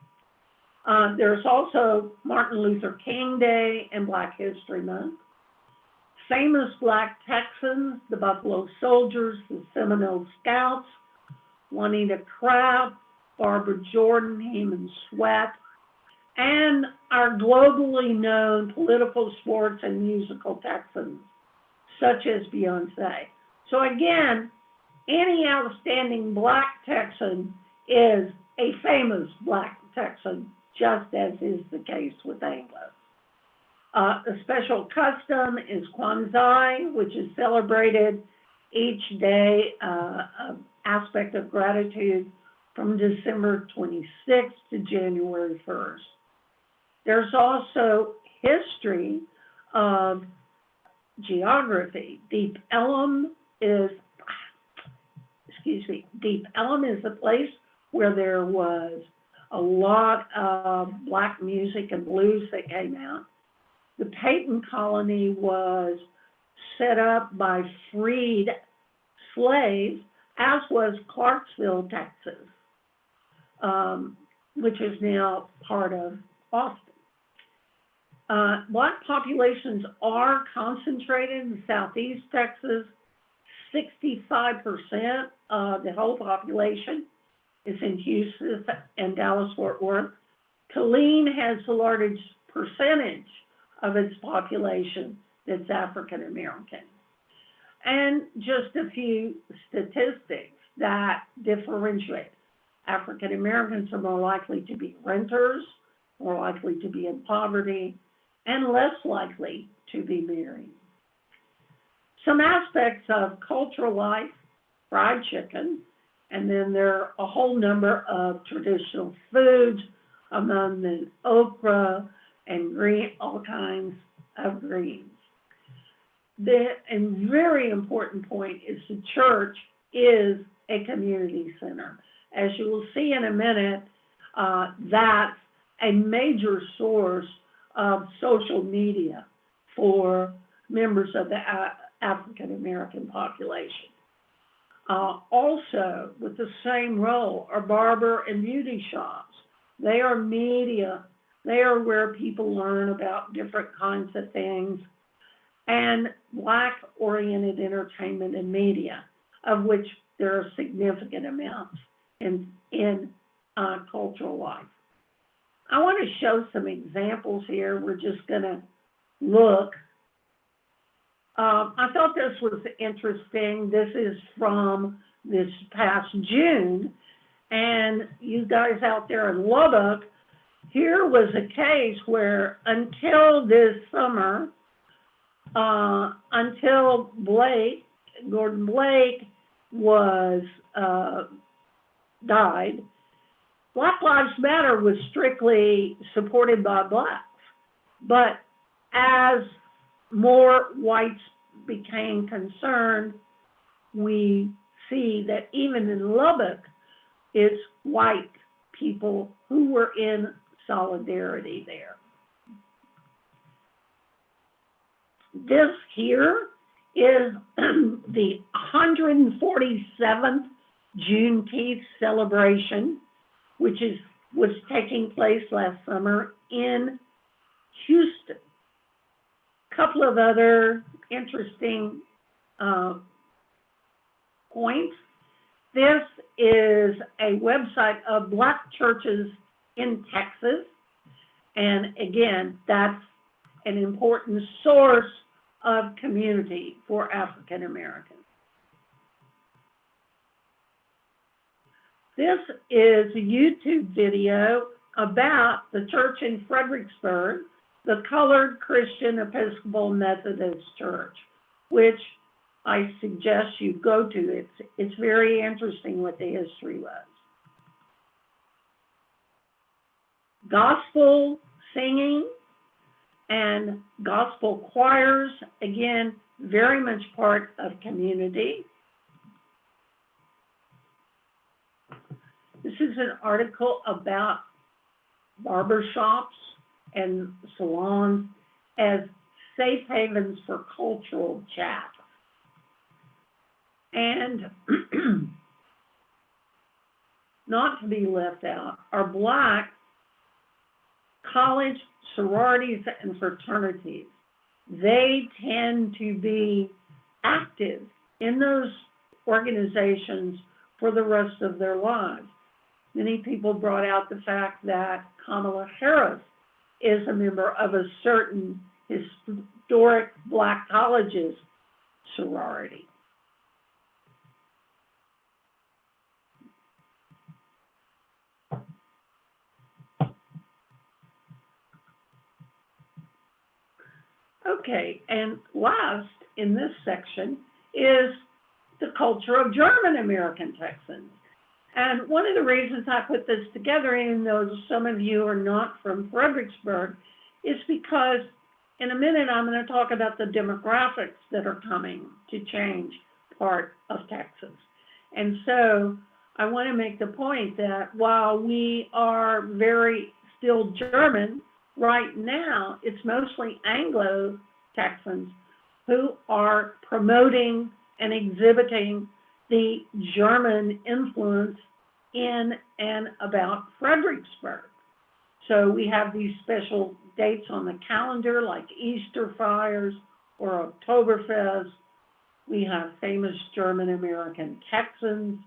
There's also Martin Luther King Day and Black History Month. Famous Black Texans, the Buffalo Soldiers, the Seminole Scouts, Juanita Craft, Barbara Jordan, Heman Sweat, and our globally known political, sports, and musical Texans, such as Beyonce. So again, any outstanding Black Texan is a famous Black Texan, just as is the case with Anglo. A special custom is Kwanzaa, which is celebrated each day, an aspect of gratitude from December 26th to January 1st. There's also history of geography. Deep Ellum is a place where there was a lot of Black music and blues that came out. The Peyton Colony was set up by freed slaves, as was Clarksville, Texas, which is now part of Austin. Black populations are concentrated in Southeast Texas. 65% of the whole population is in Houston and Dallas-Fort Worth. Killeen has the largest percentage of its population that's African American. And just a few statistics that differentiate. African Americans are more likely to be renters, more likely to be in poverty, and less likely to be married. Some aspects of cultural life, fried chicken, and then there are a whole number of traditional foods, among them okra and green, all kinds of greens. And very important point is the church is a community center. As you will see in a minute, that's a major source of social media for members of the African American population. Also, with the same role, are barber and beauty shops. They are media. They are where people learn about different kinds of things. And Black-oriented entertainment and media, of which there are significant amounts in cultural life. I want to show some examples here. We're just going to look. I thought this was interesting. This is from this past June. And you guys out there in Lubbock, here was a case where until this summer, until Gordon Blake was died, Black Lives Matter was strictly supported by Blacks. But as more whites became concerned, we see that even in Lubbock, it's white people who were in solidarity there. This here is the 147th Juneteenth celebration, which was taking place last summer in Houston. A couple of other interesting points. This is a website of Black churches in Texas. And again, that's an important source of community for African Americans. This is a YouTube video about the church in Fredericksburg, the Colored Christian Episcopal Methodist Church, which I suggest you go to. It's very interesting what the history was. Gospel singing and gospel choirs, again, very much part of community. This is an article about barbershops and salons as safe havens for cultural chat. And not to be left out are Black college sororities and fraternities. They tend to be active in those organizations for the rest of their lives. Many people brought out the fact that Kamala Harris is a member of a certain historic Black college's sorority. Okay, and last in this section is the culture of German American Texans. And one of the reasons I put this together, even though some of you are not from Fredericksburg, is because in a minute I'm going to talk about the demographics that are coming to change part of Texas. And so I want to make the point that while we are very still German, right now it's mostly Anglo Texans who are promoting and exhibiting the German influence in and about Fredericksburg. So we have these special dates on the calendar like Easter fires or Oktoberfest. We have famous German American Texans,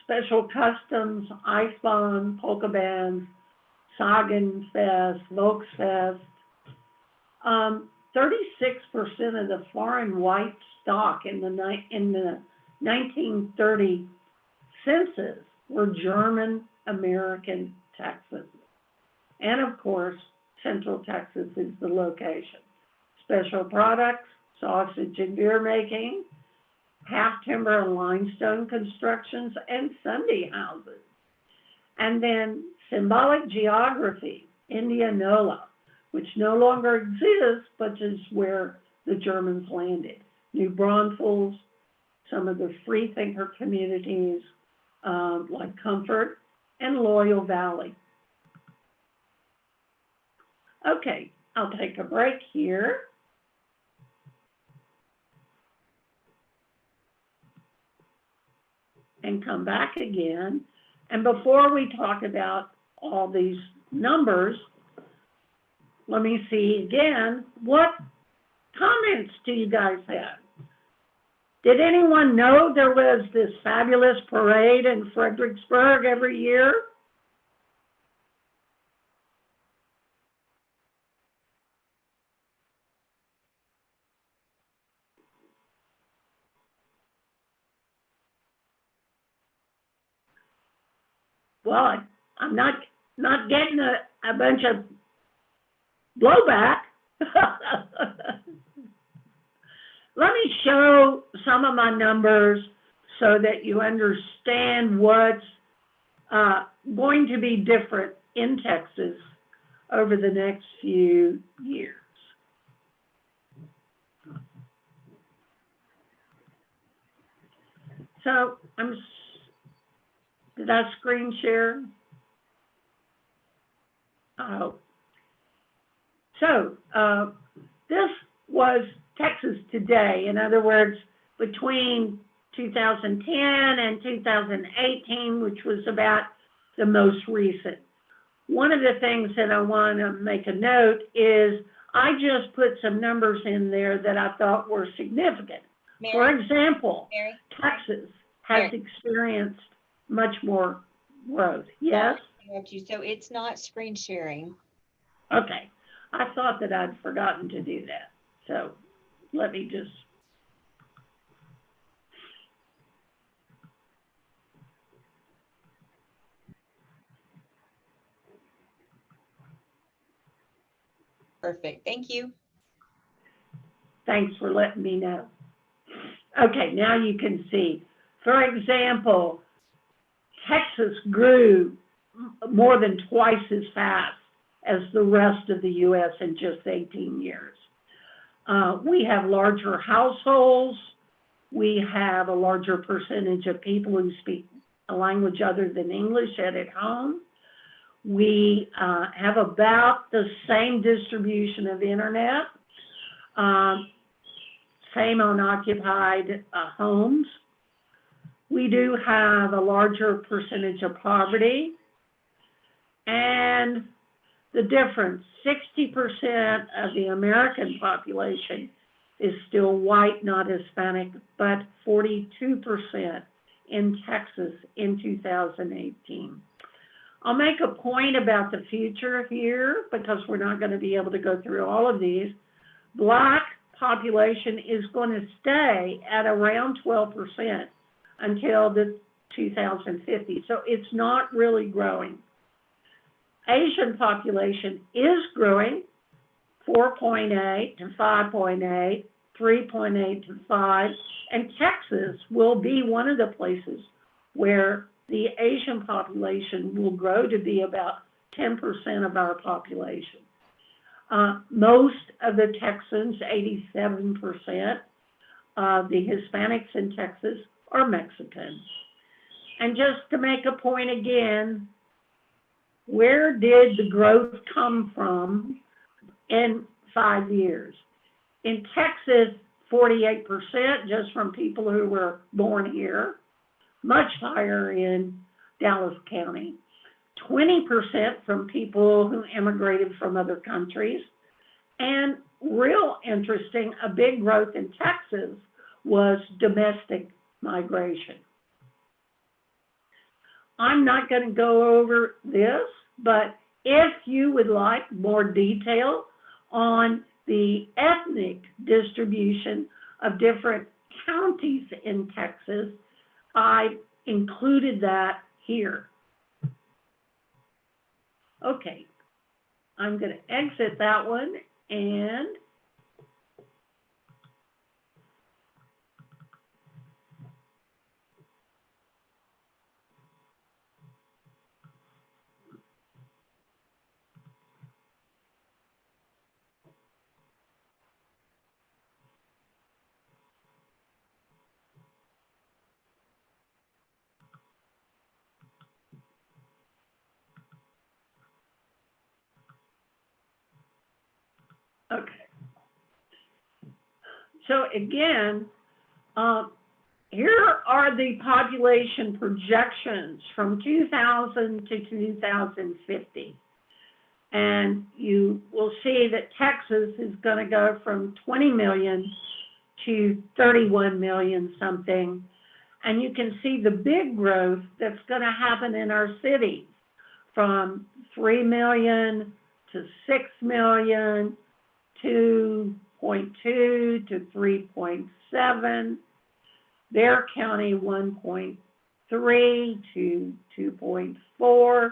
special customs, Eisbahn, polka bands, Sagenfest, Volksfest. 36% of the foreign white stock in the 1930 census were German American Texans. And of course, Central Texas is the location. Special products, sausage and beer making, half timber and limestone constructions, and Sunday houses. And then symbolic geography, Indianola, which no longer exists, but is where the Germans landed. New Braunfels, some of the freethinker communities like Comfort and Loyal Valley. Okay, I'll take a break here. and come back again. And before we talk about all these numbers, let me see again, what comments do you guys have? Did anyone know there was this fabulous parade in Fredericksburg every year? Well, I'm not getting a bunch of blowback. Let me show some of my numbers so that you understand what's going to be different in Texas over the next few years. So did I screen share? Oh. So this was Texas today. In other words, between 2010 and 2018, which was about the most recent. One of the things that I want to make a note is I just put some numbers in there that I thought were significant. Mary, For example, Mary, Texas has Mary. experienced much more growth. Yes? So it's not screen sharing. Okay. I thought that I'd forgotten to do that. So let me just. Perfect. Thank you. Thanks for letting me know. Okay, now you can see. For example, Texas grew more than twice as fast as the rest of the U.S. in just 18 years. We have larger households. We have a larger percentage of people who speak a language other than English at home. We have about the same distribution of internet, same unoccupied homes. We do have a larger percentage of poverty. And the difference, 60% of the American population is still white, not Hispanic, but 42% in Texas in 2018. I'll make a point about the future here because we're not going to be able to go through all of these. Black population is going to stay at around 12% until the 2050. So it's not really growing. Asian population is growing 4.8 to 5.8, 3.8 to 5, and Texas will be one of the places where the Asian population will grow to be about 10% of our population. Most of the Texans, 87% of the Hispanics in Texas are Mexican. And just to make a point again, where did the growth come from in 5 years? In Texas, 48% just from people who were born here, much higher in Dallas County, 20% from people who immigrated from other countries, and real interesting, a big growth in Texas was domestic migration. I'm not going to go over this, but if you would like more detail on the ethnic distribution of different counties in Texas, I included that here. Okay, I'm going to exit that one and okay. So again, here are the population projections from 2000 to 2050. And you will see that Texas is going to go from 20 million to 31 million something. And you can see the big growth that's going to happen in our cities from 3 million to 6 million, 2.2 to 3.7. Their county 1.3 to 2.4.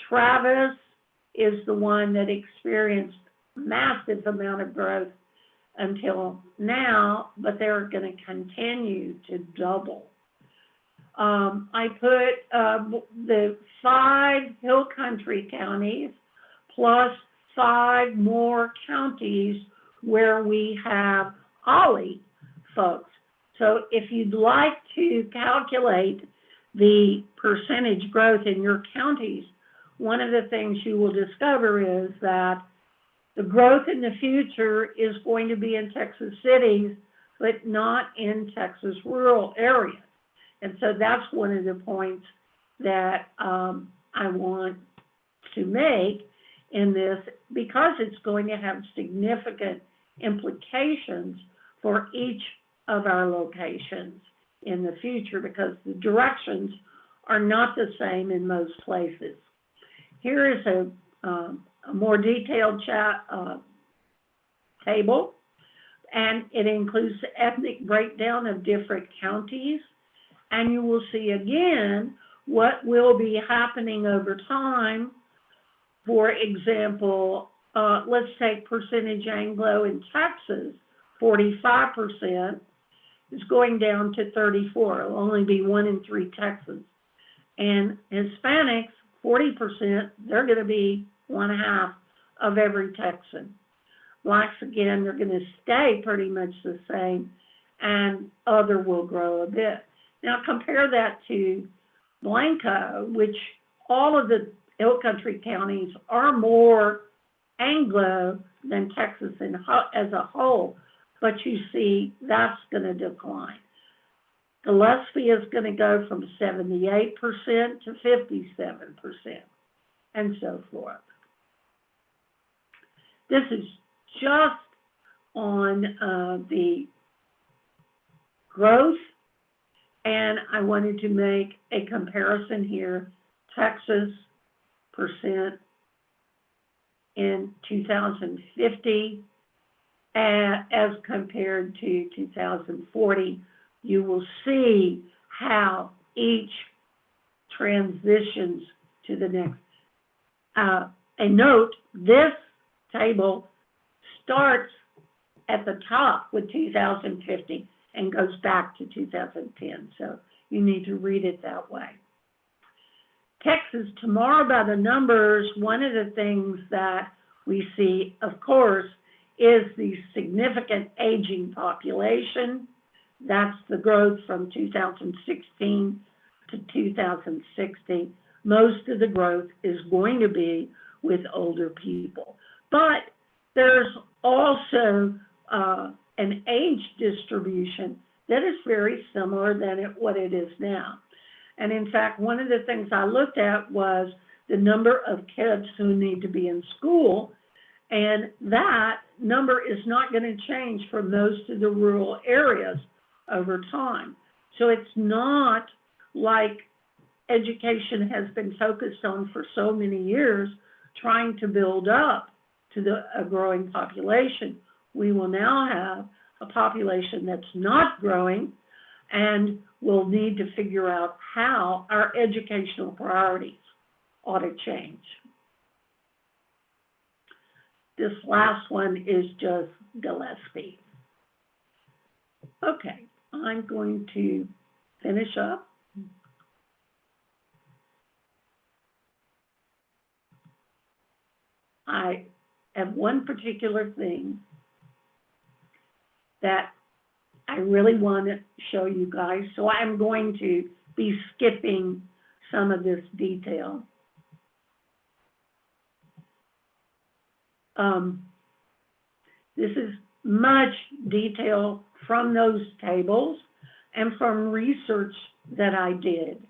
Travis is the one that experienced massive amount of growth until now, but they're going to continue to double. I put the 5 hill country counties plus 5 more counties where we have OLLI folks. So if you'd like to calculate the percentage growth in your counties, one of the things you will discover is that the growth in the future is going to be in Texas cities, but not in Texas rural areas. And so that's one of the points that I want to make in this, because it's going to have significant implications for each of our locations in the future, because the directions are not the same in most places. Here is a more detailed table, and it includes the ethnic breakdown of different counties. And you will see again what will be happening over time. For example, let's take percentage Anglo in Texas, 45% is going down to 34. It'll only be 1 in 3 Texans. And Hispanics, 40%, they're going to be 1/2 of every Texan. Blacks, again, they're going to stay pretty much the same, and other will grow a bit. Now compare that to Blanco, which all of the hill country counties are more Anglo than Texas as a whole, but you see that's going to decline. Gillespie is going to go from 78% to 57%, and so forth. This is just on the growth, and I wanted to make a comparison here. Texas percent in 2050 as compared to 2040. You will see how each transitions to the next. A note, this table starts at the top with 2050 and goes back to 2010. So you need to read it that way. Texas tomorrow by the numbers, one of the things that we see, of course, is the significant aging population. That's the growth from 2016 to 2060. Most of the growth is going to be with older people. But there's also an age distribution that is very similar than what it is now. And in fact, one of the things I looked at was the number of kids who need to be in school, and that number is not going to change for most of the rural areas over time. So it's not like education has been focused on for so many years, trying to build up to a growing population. We will now have a population that's not growing, and we'll need to figure out how our educational priorities ought to change. This last one is just Gillespie. Okay, I'm going to finish up. I have one particular thing that I really want to show you guys, so I'm going to be skipping some of this detail. This is much detail from those tables, and from research that I did.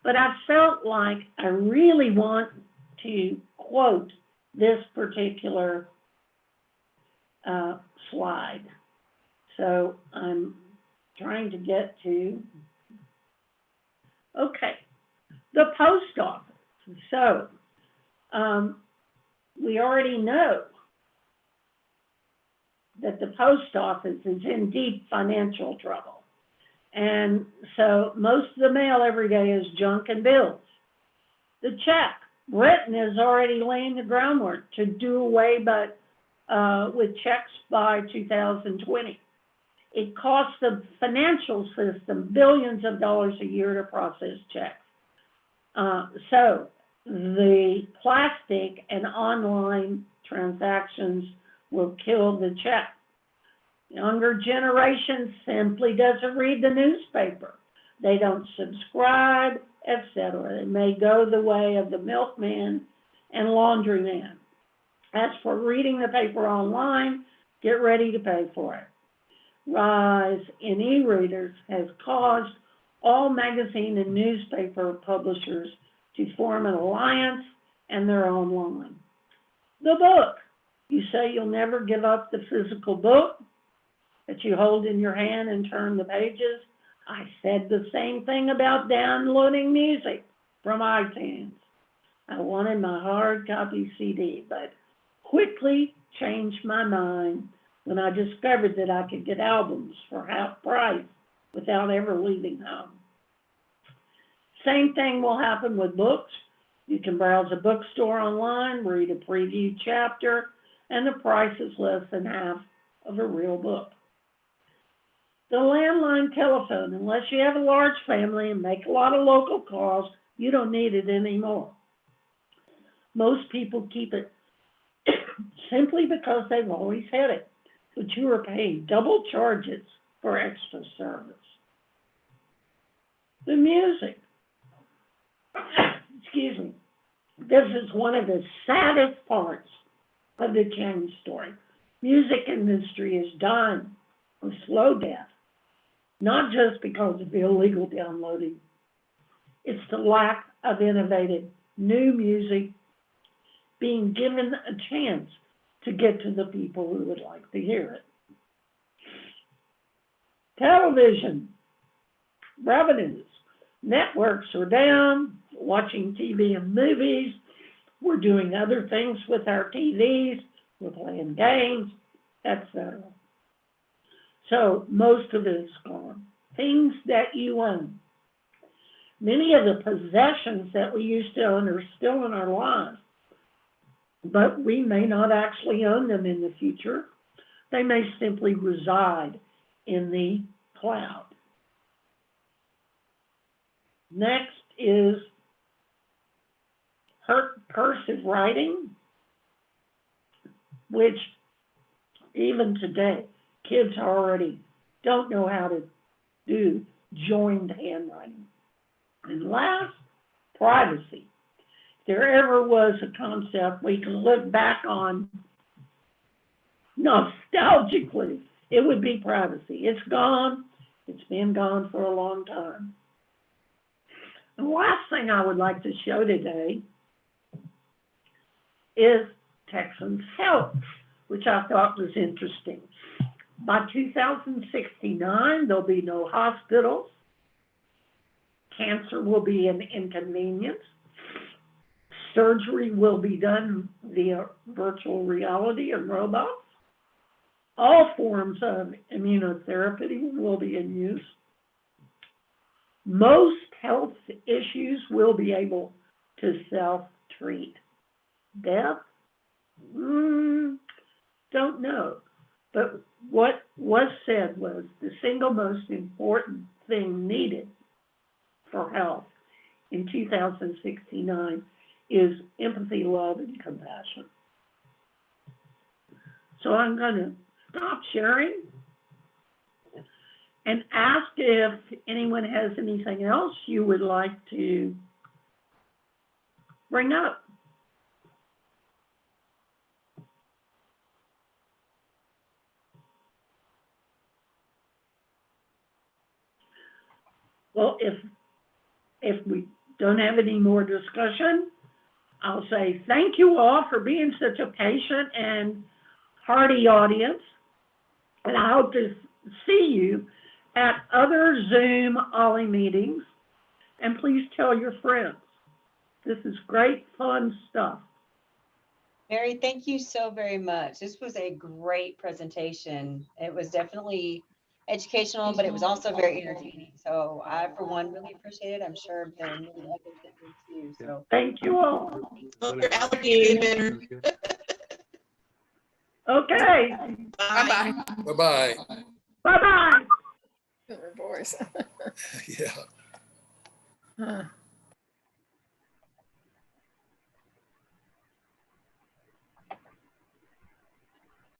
But I felt like I really want to quote this particular slide. So I'm trying to get to, okay, the post office. So we already know that the post office is in deep financial trouble. And so most of the mail every day is junk and bills. The check, Britain is already laying the groundwork to do away with checks by 2020. It costs the financial system billions of dollars a year to process checks. So the plastic and online transactions will kill the check. Younger generation simply doesn't read the newspaper. They don't subscribe, etc. They may go the way of the milkman and laundryman. As for reading the paper online, get ready to pay for it. Rise in e-readers has caused all magazine and newspaper publishers to form an alliance and their own line. The book. You say you'll never give up the physical book that you hold in your hand and turn the pages. I said the same thing about downloading music from iTunes. I wanted my hard copy CD, but quickly changed my mind when I discovered that I could get albums for half price without ever leaving home. Same thing will happen with books. You can browse a bookstore online, read a preview chapter, and the price is less than half of a real book. The landline telephone, unless you have a large family and make a lot of local calls, you don't need it anymore. Most people keep it simply because they've always had it, but you are paying double charges for extra service. The music. Excuse me. This is one of the saddest parts of the change story. Music industry is dying a slow death, not just because of illegal downloading. It's the lack of innovative new music being given a chance to get to the people who would like to hear it. Television revenues. Networks are down, watching TV and movies. We're doing other things with our TVs. We're playing games, etc. So most of it is gone. Things that you own. Many of the possessions that we used to own are still in our lives, but we may not actually own them in the future. They may simply reside in the cloud. Next is cursive writing, which even today, kids already don't know how to do joined handwriting. And last, privacy. If there ever was a concept we can look back on nostalgically, it would be privacy. It's gone. It's been gone for a long time. The last thing I would like to show today is Texans health, which I thought was interesting. By 2069, there'll be no hospitals. Cancer will be an inconvenience. Surgery will be done via virtual reality and robots. All forms of immunotherapy will be in use. Most health issues will be able to self-treat. Death? Don't know. But what was said was the single most important thing needed for health in 2069 is empathy, love, and compassion. So I'm going to stop sharing and ask if anyone has anything else you would like to bring up. Well, if we don't have any more discussion, I'll say thank you all for being such a patient and hearty audience. And I hope to see you at other Zoom OLLI meetings. And please tell your friends. This is great, fun stuff. Mary, thank you so very much. This was a great presentation. It was definitely educational, but it was also very entertaining. So I, for one, really appreciate it. I'm sure there are many others that did too. So Thank you all. Hope your allergies get better. Okay, Bye-bye. Bye-bye. bye-bye. Her voice. Yeah. Huh.